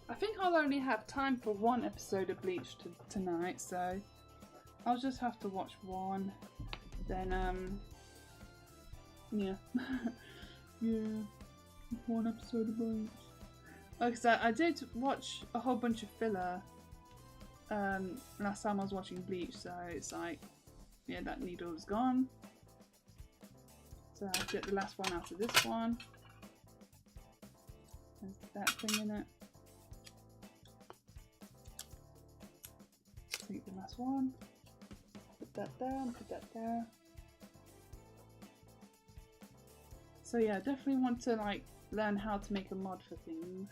I think I'll only have time for one episode of Bleach tonight, so I'll just have to watch one. Then, yeah. Yeah, one episode of Bleach. Like I said, I did watch a whole bunch of filler last time I was watching Bleach, so it's like, yeah, that needle is gone. So I'll get the last one out of this one. There's that thing in it. Take the last one. Put that there and put that there. So yeah, I definitely want to like learn how to make a mod for things.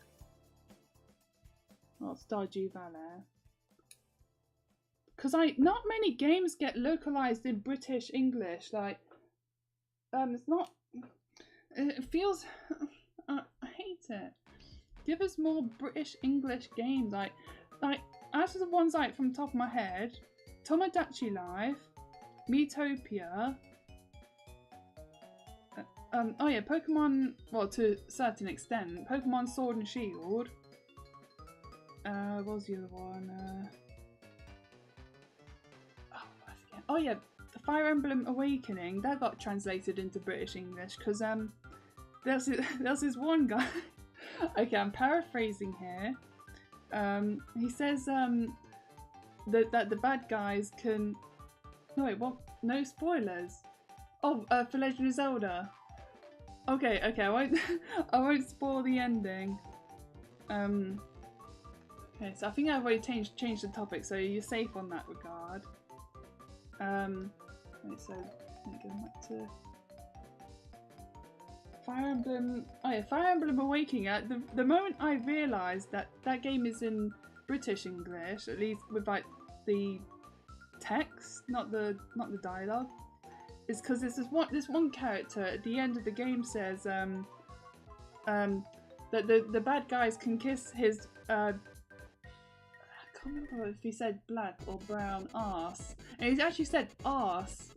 Well, Stardew Valley. Because not many games get localized in British English. Like, it's not. It feels. I hate it. Give us more British English games. Like as for the ones like from the top of my head, Tomodachi Life, Miitopia. Oh yeah, Pokemon. Well, to a certain extent, Pokemon Sword and Shield. What was the other one? Oh, I forget. Oh yeah, Fire Emblem Awakening. That got translated into British English because there's this one guy. Okay, I'm paraphrasing here. He says that the bad guys can. No wait, what? No spoilers. Oh, for Legend of Zelda. Okay, I won't spoil the ending. Okay, so I think I've already changed the topic, so you're safe on that regard. Wait, so let me go back to Fire Emblem. Oh yeah, Fire Emblem Awakening. The moment I realised that that game is in British English, at least with like the text, not the dialogue, is because this one character at the end of the game says that the bad guys can kiss his I can't remember if he said black or brown arse, and he actually said arse,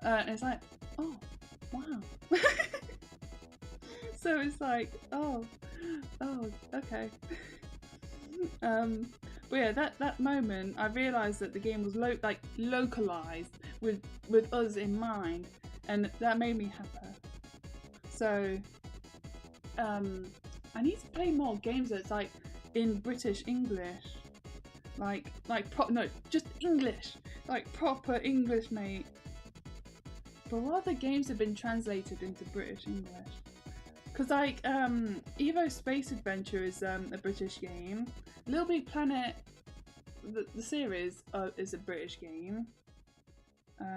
and it's like, oh wow. So it's like, oh okay. But yeah, that moment I realised that the game was localized with us in mind, and that made me happy. So I need to play more games that's like in British English. No, just English. Like proper English, mate. But what other games have been translated into British English? Because like Evo Space Adventure is a British game. Little Big Planet, the series is a British game.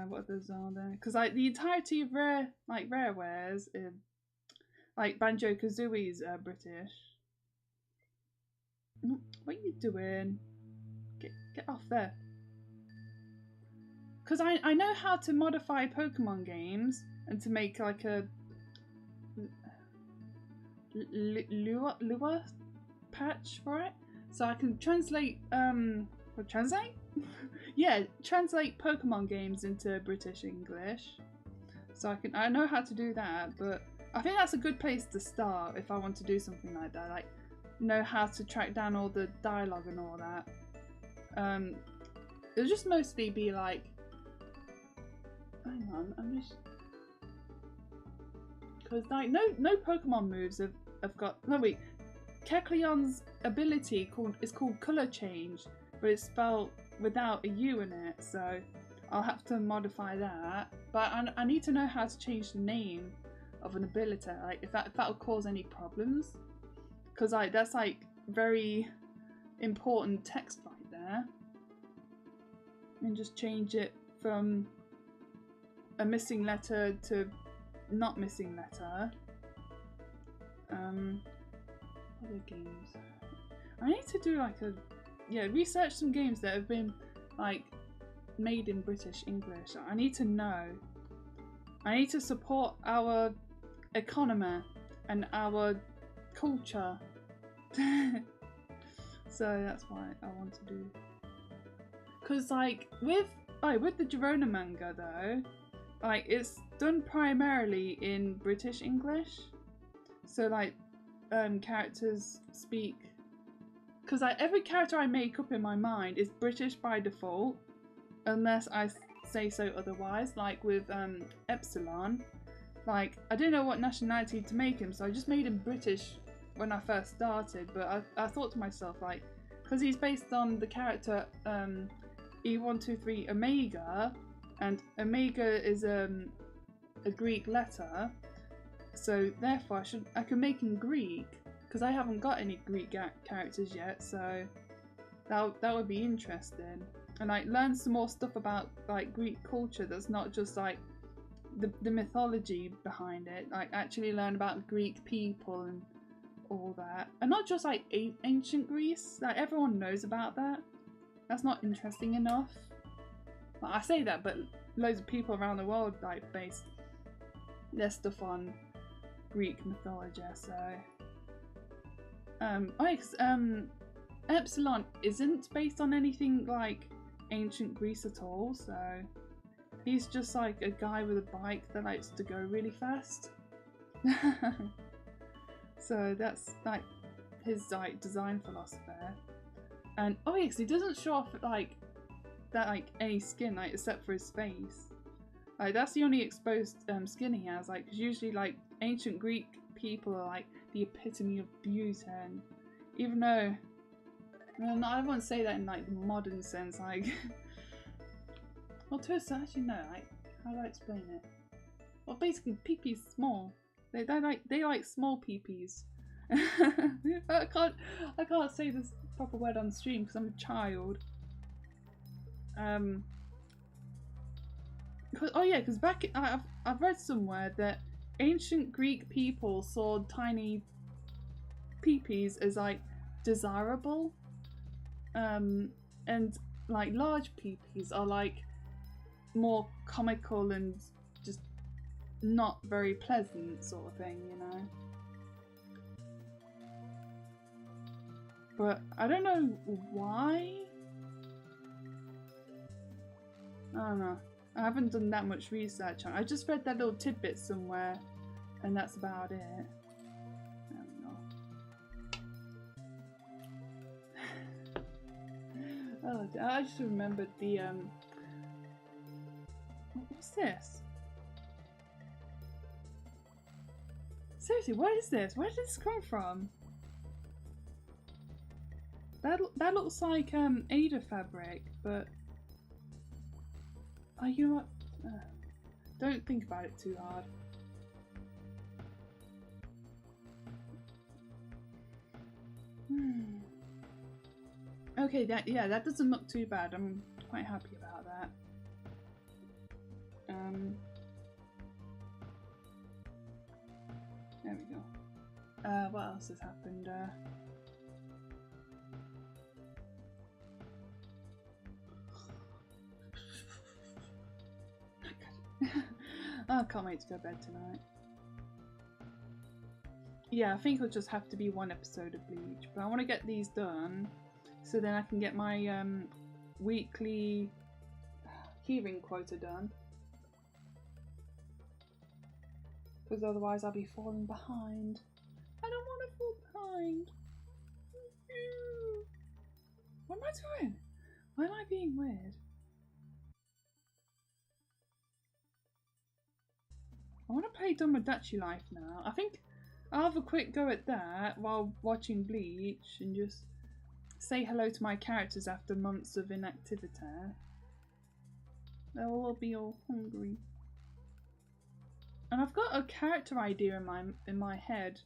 What others are there? Because like the entirety of Rarewares, like Banjo Kazooie is British. What are you doing? Get off there. Because I know how to modify Pokemon games and to make like a Lua patch for it, so I can translate translate? Yeah, translate Pokemon games into British English. So I know how to do that, but I think that's a good place to start if I want to do something like that. Like know how to track down all the dialogue and all that. It'll just mostly be like, hang on, I'm just, because like no Pokemon moves have got, no wait, Kecleon's ability is called Colour Change, but it's spelled without a U in it, so I'll have to modify that. But I need to know how to change the name of an ability, like if that'll cause any problems, because like that's like very important text right there. And just change it from a missing letter to not missing letter. Other games. I need to do like research some games that have been like made in British English. I need to know. I need to support our economy and our culture. So that's why I want to do. Cause like with the Girona manga though, like it's done primarily in British English. So like characters speak, because like every character I make up in my mind is British by default, unless I say so otherwise. Like with Epsilon, like I didn't know what nationality to make him, so I just made him British when I first started. But I thought to myself, like, because he's based on the character E123 Omega, and Omega is a Greek letter, so therefore I can make him Greek, because I haven't got any Greek characters yet, so that would be interesting. And like learn some more stuff about like Greek culture that's not just like the mythology behind it, like actually learn about Greek people and all that, and not just like ancient Greece. Like everyone knows about that. That's not interesting enough. Like, I say that, but loads of people around the world like base their stuff on Greek mythology. So Epsilon isn't based on anything like ancient Greece at all, so he's just like a guy with a bike that likes to go really fast. So that's like his like design philosophy. And oh yes, he doesn't show off like that like any skin, like except for his face. Like that's the only exposed skin he has. Like, 'cause usually like ancient Greek people are like the epitome of beauty, and even though, well, no, I won't say that in like the modern sense. Like, well, to us actually no. Like, how do I explain it? Well, basically, pee-pee's small. They like small pee-pees. I can't say this proper word on stream because I'm a child. Because back I've read somewhere that ancient Greek people saw tiny peepees as like desirable, and like large peepees are like more comical and just not very pleasant sort of thing, you know. But I don't know why. I don't know. I haven't done that much research on it. I just read that little tidbit somewhere, and that's about it. I don't know. Oh, I just remembered the what's this? Seriously, what is this? Where did this come from? that looks like Ada fabric, but you know what? Don't think about it too hard. Okay, that doesn't look too bad. I'm quite happy about that. There we go. What else has happened? I can't wait to go to bed tonight. Yeah, I think it'll just have to be one episode of Bleach, but I want to get these done so then I can get my weekly keyring quota done. Because otherwise I'll be falling behind. I don't want to fall behind. What am I doing? Why am I being weird? I want to play Tomodachi Life now. I think I'll have a quick go at that while watching Bleach and just say hello to my characters after months of inactivity. They'll all be all hungry. And I've got a character idea in my head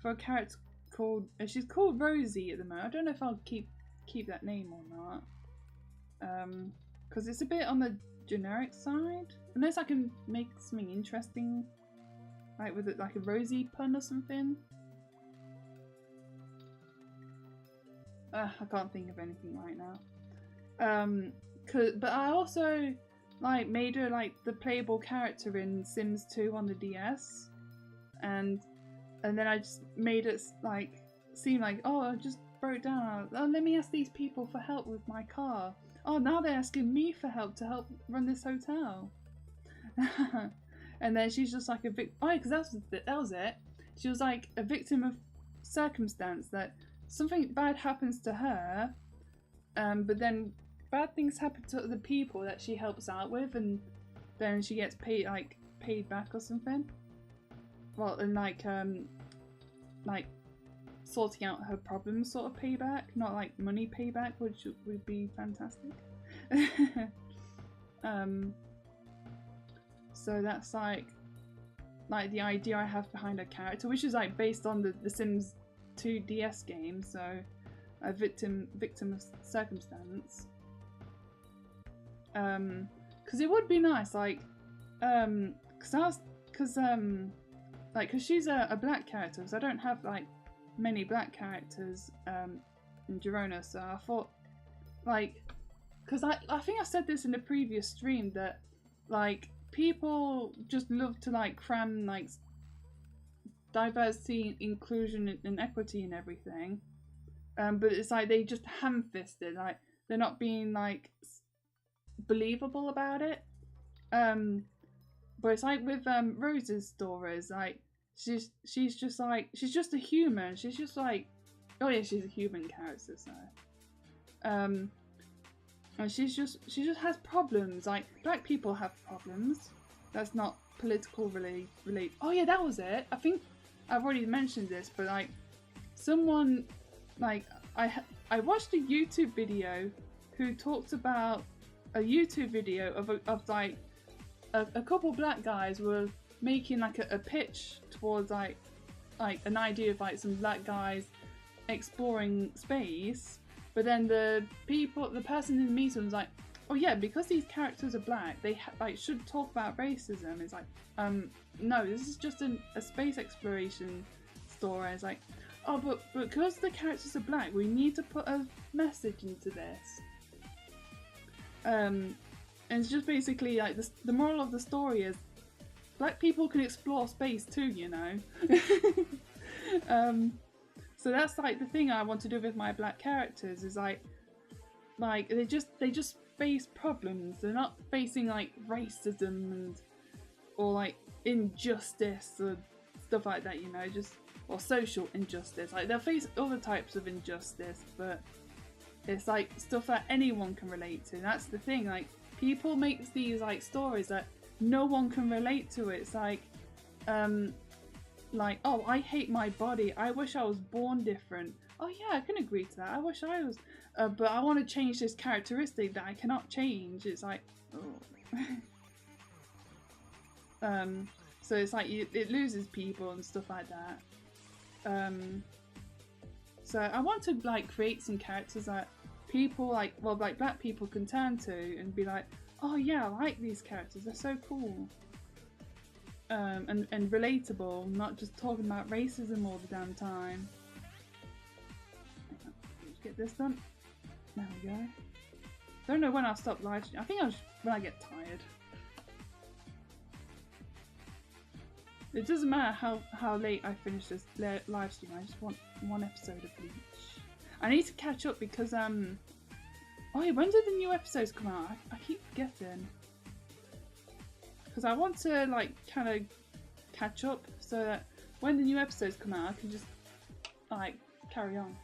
for a character called she's called Rosie at the moment. I don't know if I'll keep that name or not. Because it's a bit on the generic side. Unless I can make something interesting, like with it, like a Rosie pun or something. I can't think of anything right now. But I also like made her like the playable character in Sims 2 on the DS, and then I just made it like seem like, oh, I just broke down. Oh, let me ask these people for help with my car. Oh, now they're asking me for help to help run this hotel. And then she's just like a victim. Oh, because that was it. She was like a victim of circumstance, that something bad happens to her, but then bad things happen to other people that she helps out with, and then she gets paid back or something. Well, and like sorting out her problems sort of payback, not like money payback, which would be fantastic. So that's like the idea I have behind her character, which is like based on the Sims 2 DS game, so a victim of circumstance. Because it would be nice, like, because she's a black character, because I don't have like many black characters in Girona, so I thought, like, because I think I said this in the previous stream, that like people just love to like cram like diversity, inclusion and equity and everything, but it's like they just ham-fisted, like they're not being like believable about it. But it's like with Rose's stories, like she's just a human. She's just like, oh yeah, she's a human character, so and she just has problems. Like black people have problems. That's not political relate. Oh yeah, that was it. I think I've already mentioned this, but like someone, like I watched a YouTube video who talked about a YouTube video of like a couple black guys were making like a pitch towards like an idea of like some black guys exploring space, but then the person in the meeting was like, oh yeah, because these characters are black, they should talk about racism. It's like, no, this is just a space exploration story. It's like, oh, but because the characters are black, we need to put a message into this. And it's just basically like the moral of the story is black people can explore space too, you know. So that's like the thing I want to do with my black characters, is like they just face problems. They're not facing like racism or like injustice or stuff like that, you know, or social injustice. Like they'll face other types of injustice, but it's like stuff that anyone can relate to. That's the thing, like people make these like stories that no one can relate to. It's like like, oh, I hate my body. I wish I was born different. Oh yeah, I can agree to that. I wish I was, but I want to change this characteristic that I cannot change. It's like, oh. So it's like it loses people and stuff like that. So I want to like create some characters that people like, well, like black people can turn to and be like, oh yeah, I like these characters. They're so cool. And relatable, not just talking about racism all the damn time. Let's get this done. There we go. Don't know when I'll stop live streaming. I think I'll when I get tired. It doesn't matter how late I finish this live stream. I just want one episode of Bleach. I need to catch up because oh, when did the new episodes come out? I keep forgetting. Because I want to like kind of catch up so that when the new episodes come out I can just like carry on.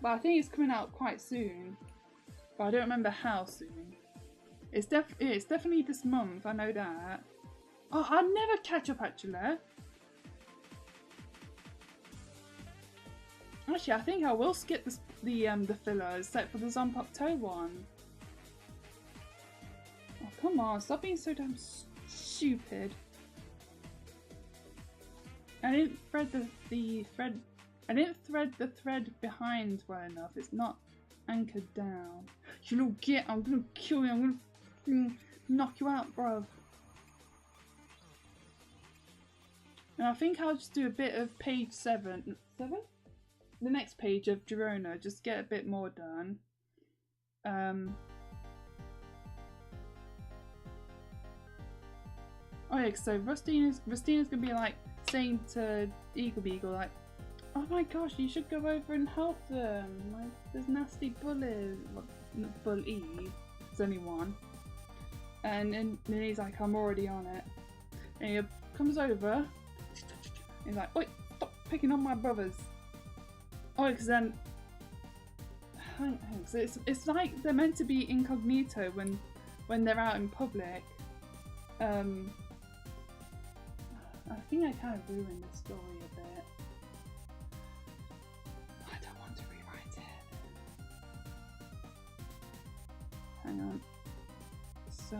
But I think it's coming out quite soon, but I don't remember how soon. It's definitely this month, I know that. Oh, I'll never catch up actually. Actually, I think I will skip the filler except for the Zanpakuto one. Oh, come on, stop being so damn stupid. I didn't thread the thread. I didn't thread the thread behind well enough. It's not anchored down. You little git, I'm gonna kill you. I'm gonna knock you out, bro. And I think I'll just do a bit of page 7. 7? The next page of Girona, just get a bit more done. Oh yeah, so Rustina's gonna be like saying to Eagle Beagle like, oh my gosh, you should go over and help them. Like, there's nasty bullies. Well, not bully. There's only one. And then he's like, I'm already on it. And he comes over. He's like, oi, stop picking on my brothers. Oh, because then, so it's like they're meant to be incognito when they're out in public. I think I kind of ruined the story a bit. I don't want to rewrite it. Hang on. So,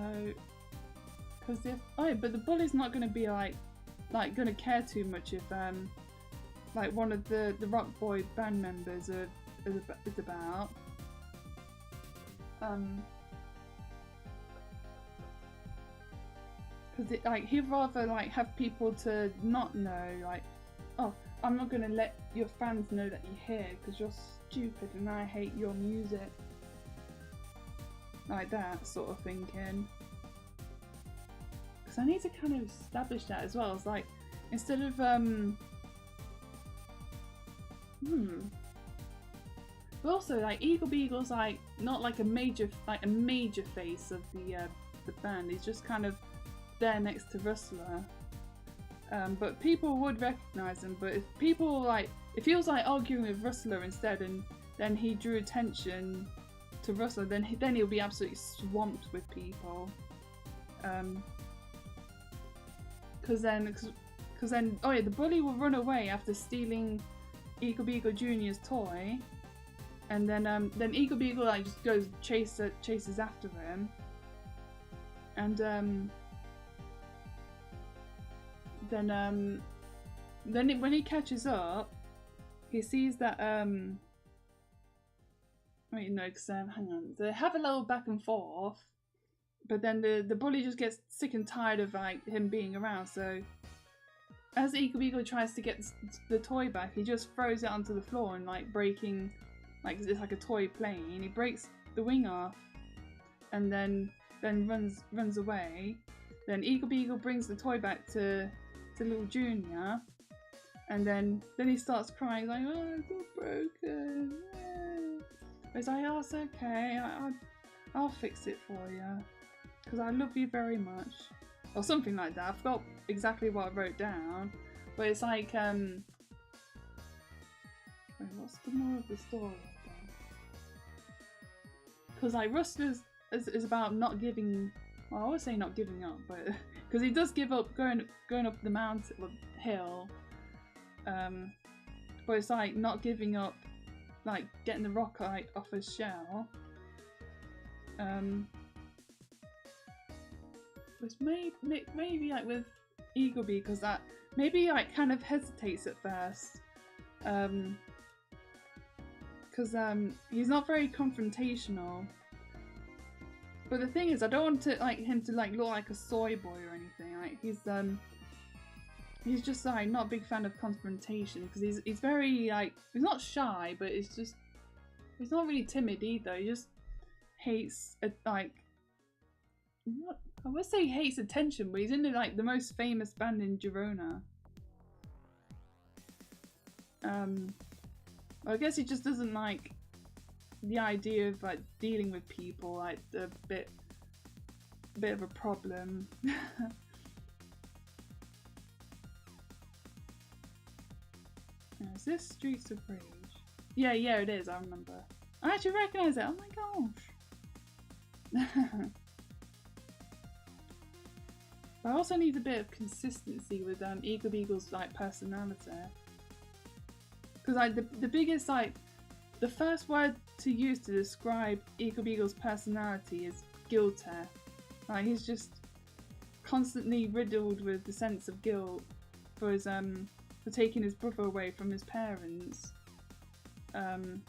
because but the bully's not going to be like going to care too much if like one of the Rock Boy band members is about. Because like he'd rather like have people to not know, like, oh, I'm not gonna let your fans know that you're here because you're stupid and I hate your music. Like that sort of thinking. Because I need to kind of establish that as well. It's like instead of But also like Eagle Beagle's like not like a major face of the band. He's just kind of there next to Rustler. But people would recognise him. But if people if he was like arguing with Rustler instead, and then he drew attention to Rustler, then he'll be absolutely swamped with people. Because then oh yeah, the bully will run away after stealing Eagle Beagle Jr.'s toy, and then Eagle Beagle like just goes chases after him, and then when he catches up, he sees that wait no, because hang on, they have a little back and forth, but then the bully just gets sick and tired of like him being around. So as Eagle Beagle tries to get the toy back, he just throws it onto the floor and like breaking, like it's like a toy plane. He breaks the wing off, and then runs away. Then Eagle Beagle brings the toy back to little Junior, and then he starts crying like, oh, it's all broken. He's like, oh, it's okay. I'll fix it for you because I love you very much, or something like that. I forgot exactly what I wrote down, but it's like wait, what's the moral of the story again? Because like Rustler is about not giving Well, I would say not giving up, but because he does give up going up the mountain, hill. But it's like not giving up, like getting the rock off his shell. It's maybe like with Eagleby, because that maybe like kind of hesitates at first. Because he's not very confrontational. But the thing is, I don't want him to look like a soy boy or anything. Like he's just like not a big fan of confrontation, because he's very like, he's not shy, but it's just, he's not really timid either. He just hates like, what, I would say he hates attention, but he's in the most famous band in Girona. I guess he just doesn't like the idea of like dealing with people, like a bit of a problem. Is this Streets of Rage? Yeah, it is, I remember. I actually recognise it, oh my gosh! But I also need a bit of consistency with Eagle Beagle's like personality. Because like the biggest, like, the first word to use to describe Eagle Beagle's personality is guilty. Like, he's just constantly riddled with the sense of guilt for his for taking his brother away from his parents. Because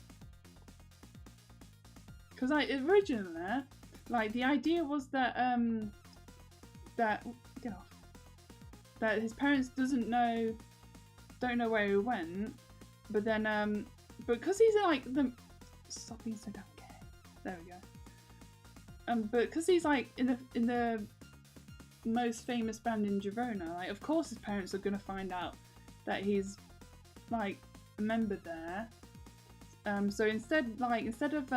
like originally, like the idea was that that his parents don't know where he went, but then because he's like stop being so damn gay. There we go. But because he's like in the most famous band in Girona, like of course his parents are gonna find out that he's like a member there. So instead of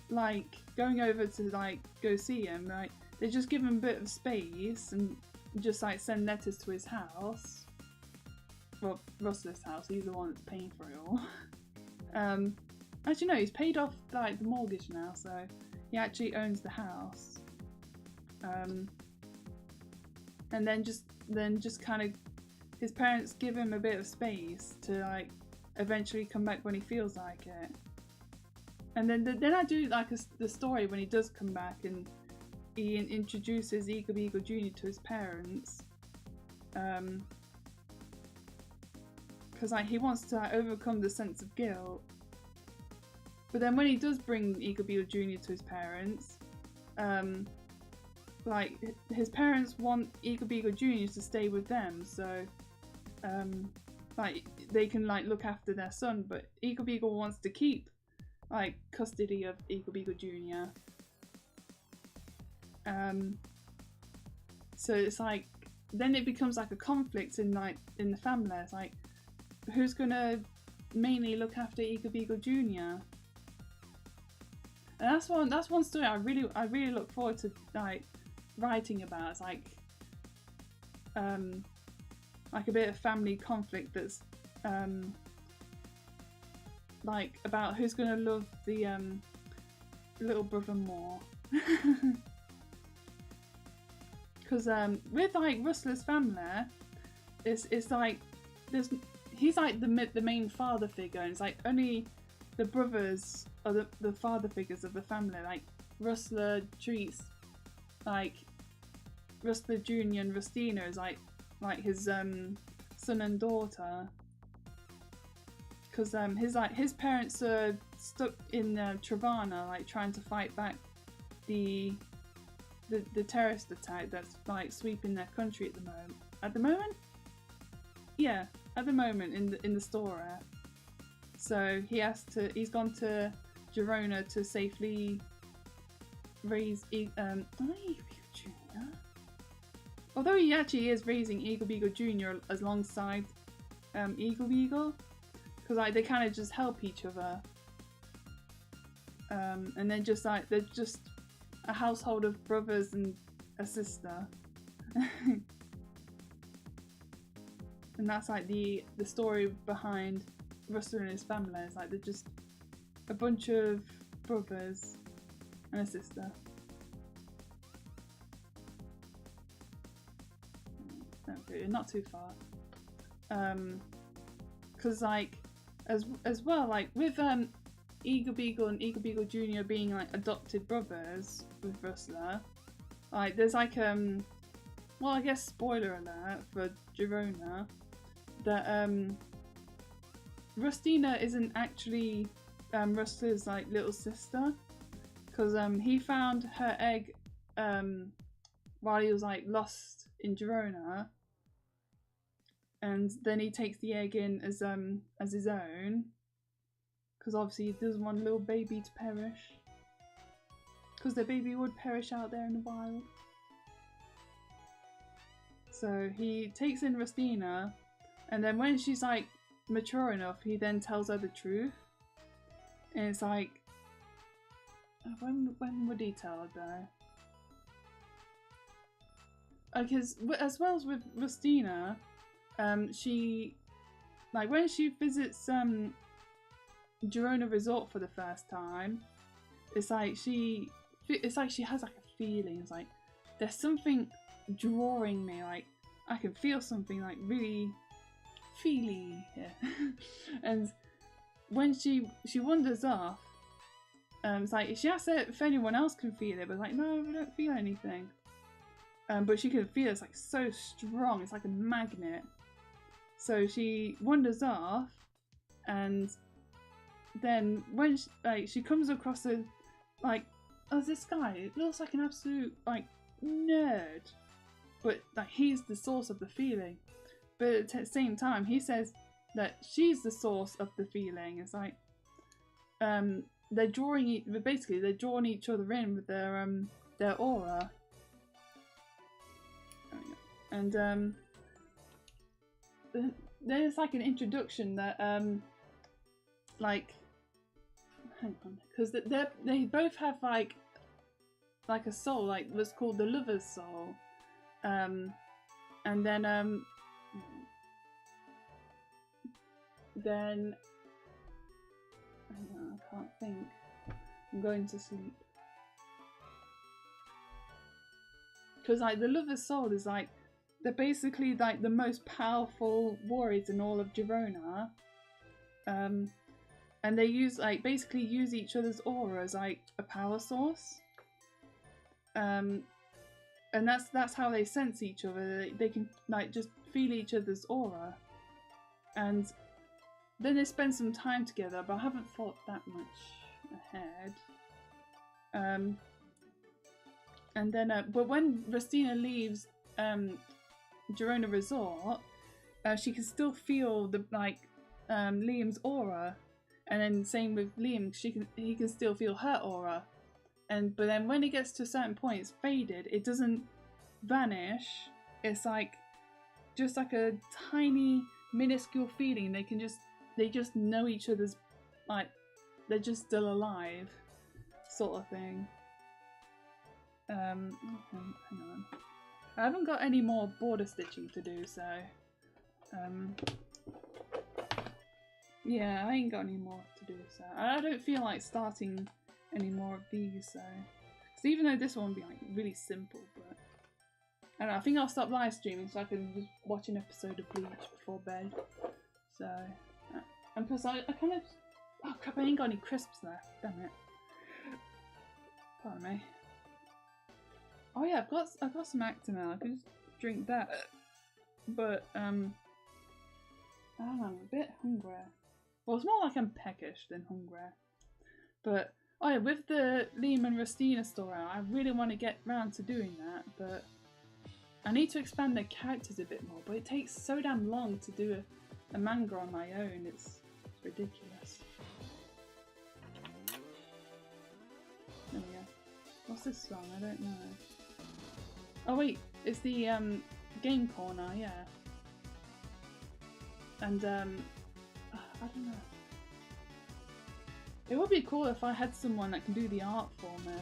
like going over to like go see him, like they just give him a bit of space and just like send letters to his house. Well, Russell's house, he's the one that's paying for it all. Actually no, he's paid off like the mortgage now, so he actually owns the house. And then just kind of his parents give him a bit of space to like eventually come back when he feels like it. And then I do like the story when he does come back and he introduces Eagle Beagle Jr. to his parents. Because like he wants to like, overcome the sense of guilt. But then when he does bring Eagle Beagle Jr. to his parents, like his parents want Eagle Beagle Jr. to stay with them, so like they can like look after their son, but Eagle Beagle wants to keep like custody of Eagle Beagle Jr. So it's like then it becomes like a conflict in the family. It's like who's gonna mainly look after Eagle Beagle Jr. And that's one story I really look forward to like writing about. It's like a bit of family conflict that's like about who's gonna love the little brother more. Because with like Rustler's family, it's like he's like the main father figure, and it's like only the brothers are the father figures of the family. Like Rustler treats like Rustler Jr. and Rustina is like his son and daughter. Because his parents are stuck in Travana, like trying to fight back the terrorist attack that's like sweeping their country at the moment. Yeah, at the moment in the story. So he's gone to Girona to safely raise Jr. Although he actually is raising Eagle Beagle Jr. alongside Eagle Beagle, because like they kind of just help each other, and then just like they're just a household of brothers and a sister. And that's like the story behind Rustler and his family. It's like they're just a bunch of brothers and a sister. No, really, not too far. Because like, as well, like with Eagle Beagle and Eagle Beagle Jr. being like adopted brothers with Rustler, like there's like well, I guess spoiler alert for Girona, that Rustina isn't actually Rustler's like little sister, because he found her egg while he was like lost in Girona, and then he takes the egg in as his own, because obviously he doesn't want little baby to perish, because the baby would perish out there in the wild. So he takes in Rustina, and then when she's like mature enough, he then tells her the truth. And it's like, when would he tell her though? Because as well as with Rustina, she, like when she visits Girona Resort for the first time, it's like she has like a feeling. It's like there's something drawing me. Like I can feel something like really feely here. And when she wanders off, it's like she asks if anyone else can feel it, but like no, I don't feel anything. But she can feel it's like so strong. It's like a magnet. So she wanders off, and then when she comes across a this guy, it looks like an absolute like nerd, but like he's the source of the feeling. But at the same time, he says that she's the source of the feeling. It's like they're drawing each other in with their aura. And there's like an introduction that like, hang on, because they both have like a soul, like what's called the lover's soul, and then I can't think. I'm going to sleep. Because like the lover's soul is like, they're basically like the most powerful warriors in all of Girona, and they basically use each other's aura as like a power source, and that's how they sense each other. They can like just feel each other's aura, and then they spend some time together. But I haven't thought that much ahead. And then, but when Rustina leaves Girona Resort, she can still feel the Liam's aura, and then same with Liam, he can still feel her aura, but then when it gets to a certain point, it's faded. It doesn't vanish. It's like just like a tiny, minuscule feeling. They just know each other's, like they're just still alive, sort of thing. Hang on. I haven't got any more border stitching to do, so yeah, I ain't got any more to do, so I don't feel like starting any more of these, so even though this one will be like really simple, but I don't know, I think I'll stop live streaming so I can just watch an episode of Bleach before bed. So and plus I kind of, oh crap, I ain't got any crisps left, damn it. Pardon me. Oh yeah, I've got some Actimel. I can just drink that. But I don't know, I'm a bit hungry. Well, it's more like I'm peckish than hungry. But oh yeah, with the Liam and Rustina story, I really want to get round to doing that. But I need to expand their characters a bit more. But it takes so damn long to do a manga on my own. It's ridiculous. There we go. What's this song? I don't know. Oh wait, it's the game corner, yeah. And I don't know. It would be cool if I had someone that can do the art for me,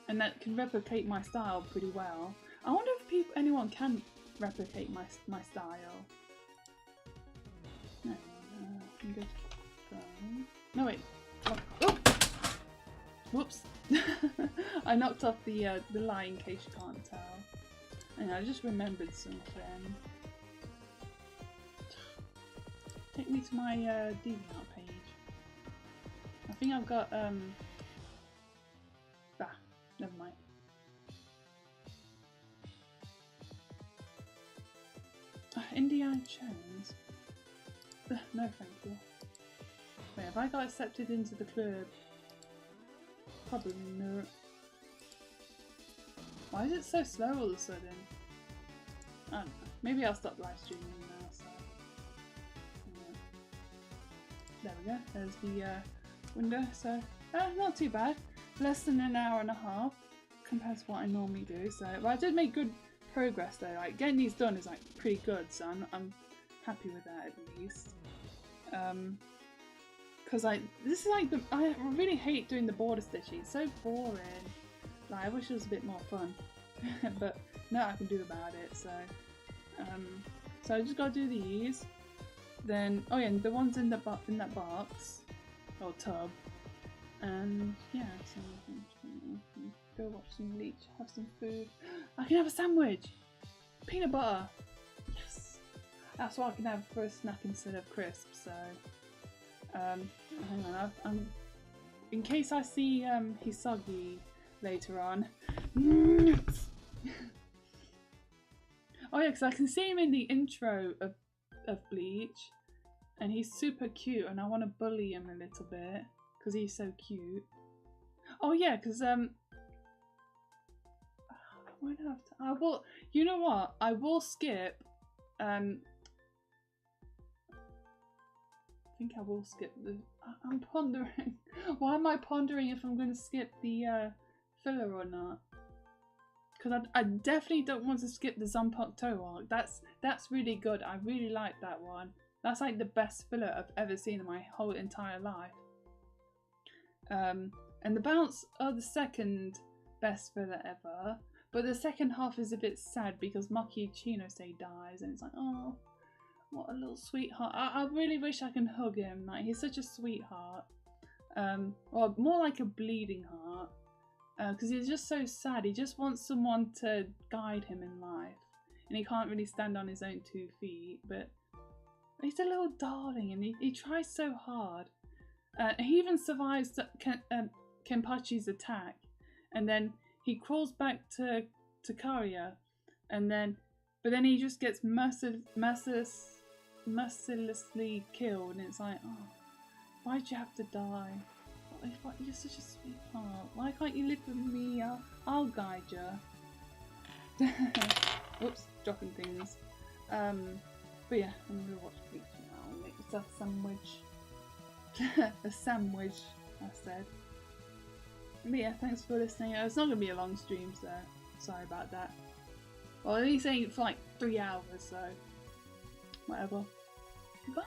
and that can replicate my style pretty well. I wonder if anyone can replicate my style. No, I'm good. No wait. Oh! Whoops. I knocked off the light in case you can't tell. And I just remembered something. Take me to my DeviantArt page. I think I've got never mind. Indiana Jones? No thank you. Wait, have I got accepted into the club? Probably no. Why is it so slow all of a sudden? I don't know. Maybe I'll stop live streaming now, so... yeah. There we go. There's the window, so... not too bad. Less than an hour and a half compared to what I normally do, so... Well, I did make good progress though. Like, getting these done is like pretty good, so I'm happy with that at least. Because this is like I really hate doing the border stitching. It's so boring. Like, I wish it was a bit more fun. But no, I can do about it. So I just gotta do these. Then oh yeah, and the ones in that box or tub. And yeah, so go watch some Bleach, have some food. I can have a sandwich! Peanut butter! Yes! That's what I can have for a snack instead of crisps, so... hang on, in case I see Hisagi later on... Oh yeah, because I can see him in the intro of Bleach, and he's super cute, and I want to bully him a little bit, because he's so cute. Oh yeah, because why do I have to? I will. You know what? I will skip. I think I will skip the. I'm pondering. Why am I pondering if I'm going to skip the filler or not? Because I definitely don't want to skip the Zanpakuto arc. That's really good. I really like that one. That's like the best filler I've ever seen in my whole entire life. And the Bounce are the second best filler ever. But the second half is a bit sad because Maki Chinose dies, and it's like, oh, what a little sweetheart. I really wish I can hug him. Like, he's such a sweetheart. Or more like a bleeding heart. Because he's just so sad. He just wants someone to guide him in life. And he can't really stand on his own 2 feet. But he's a little darling, and he tries so hard. He even survives Kenpachi's attack. And then he crawls back to Karia, and then he just gets mercilessly killed, and it's like, oh, why'd you have to die? You're such a sweetheart. Why can't you live with me? I'll guide you. Oops, dropping things. But yeah, I'm gonna watch Bleach now. Make myself a sandwich. A sandwich, I said. But yeah, thanks for listening. It's not going to be a long stream, so sorry about that. Well, at least ain't for like 3 hours, so whatever. Bye!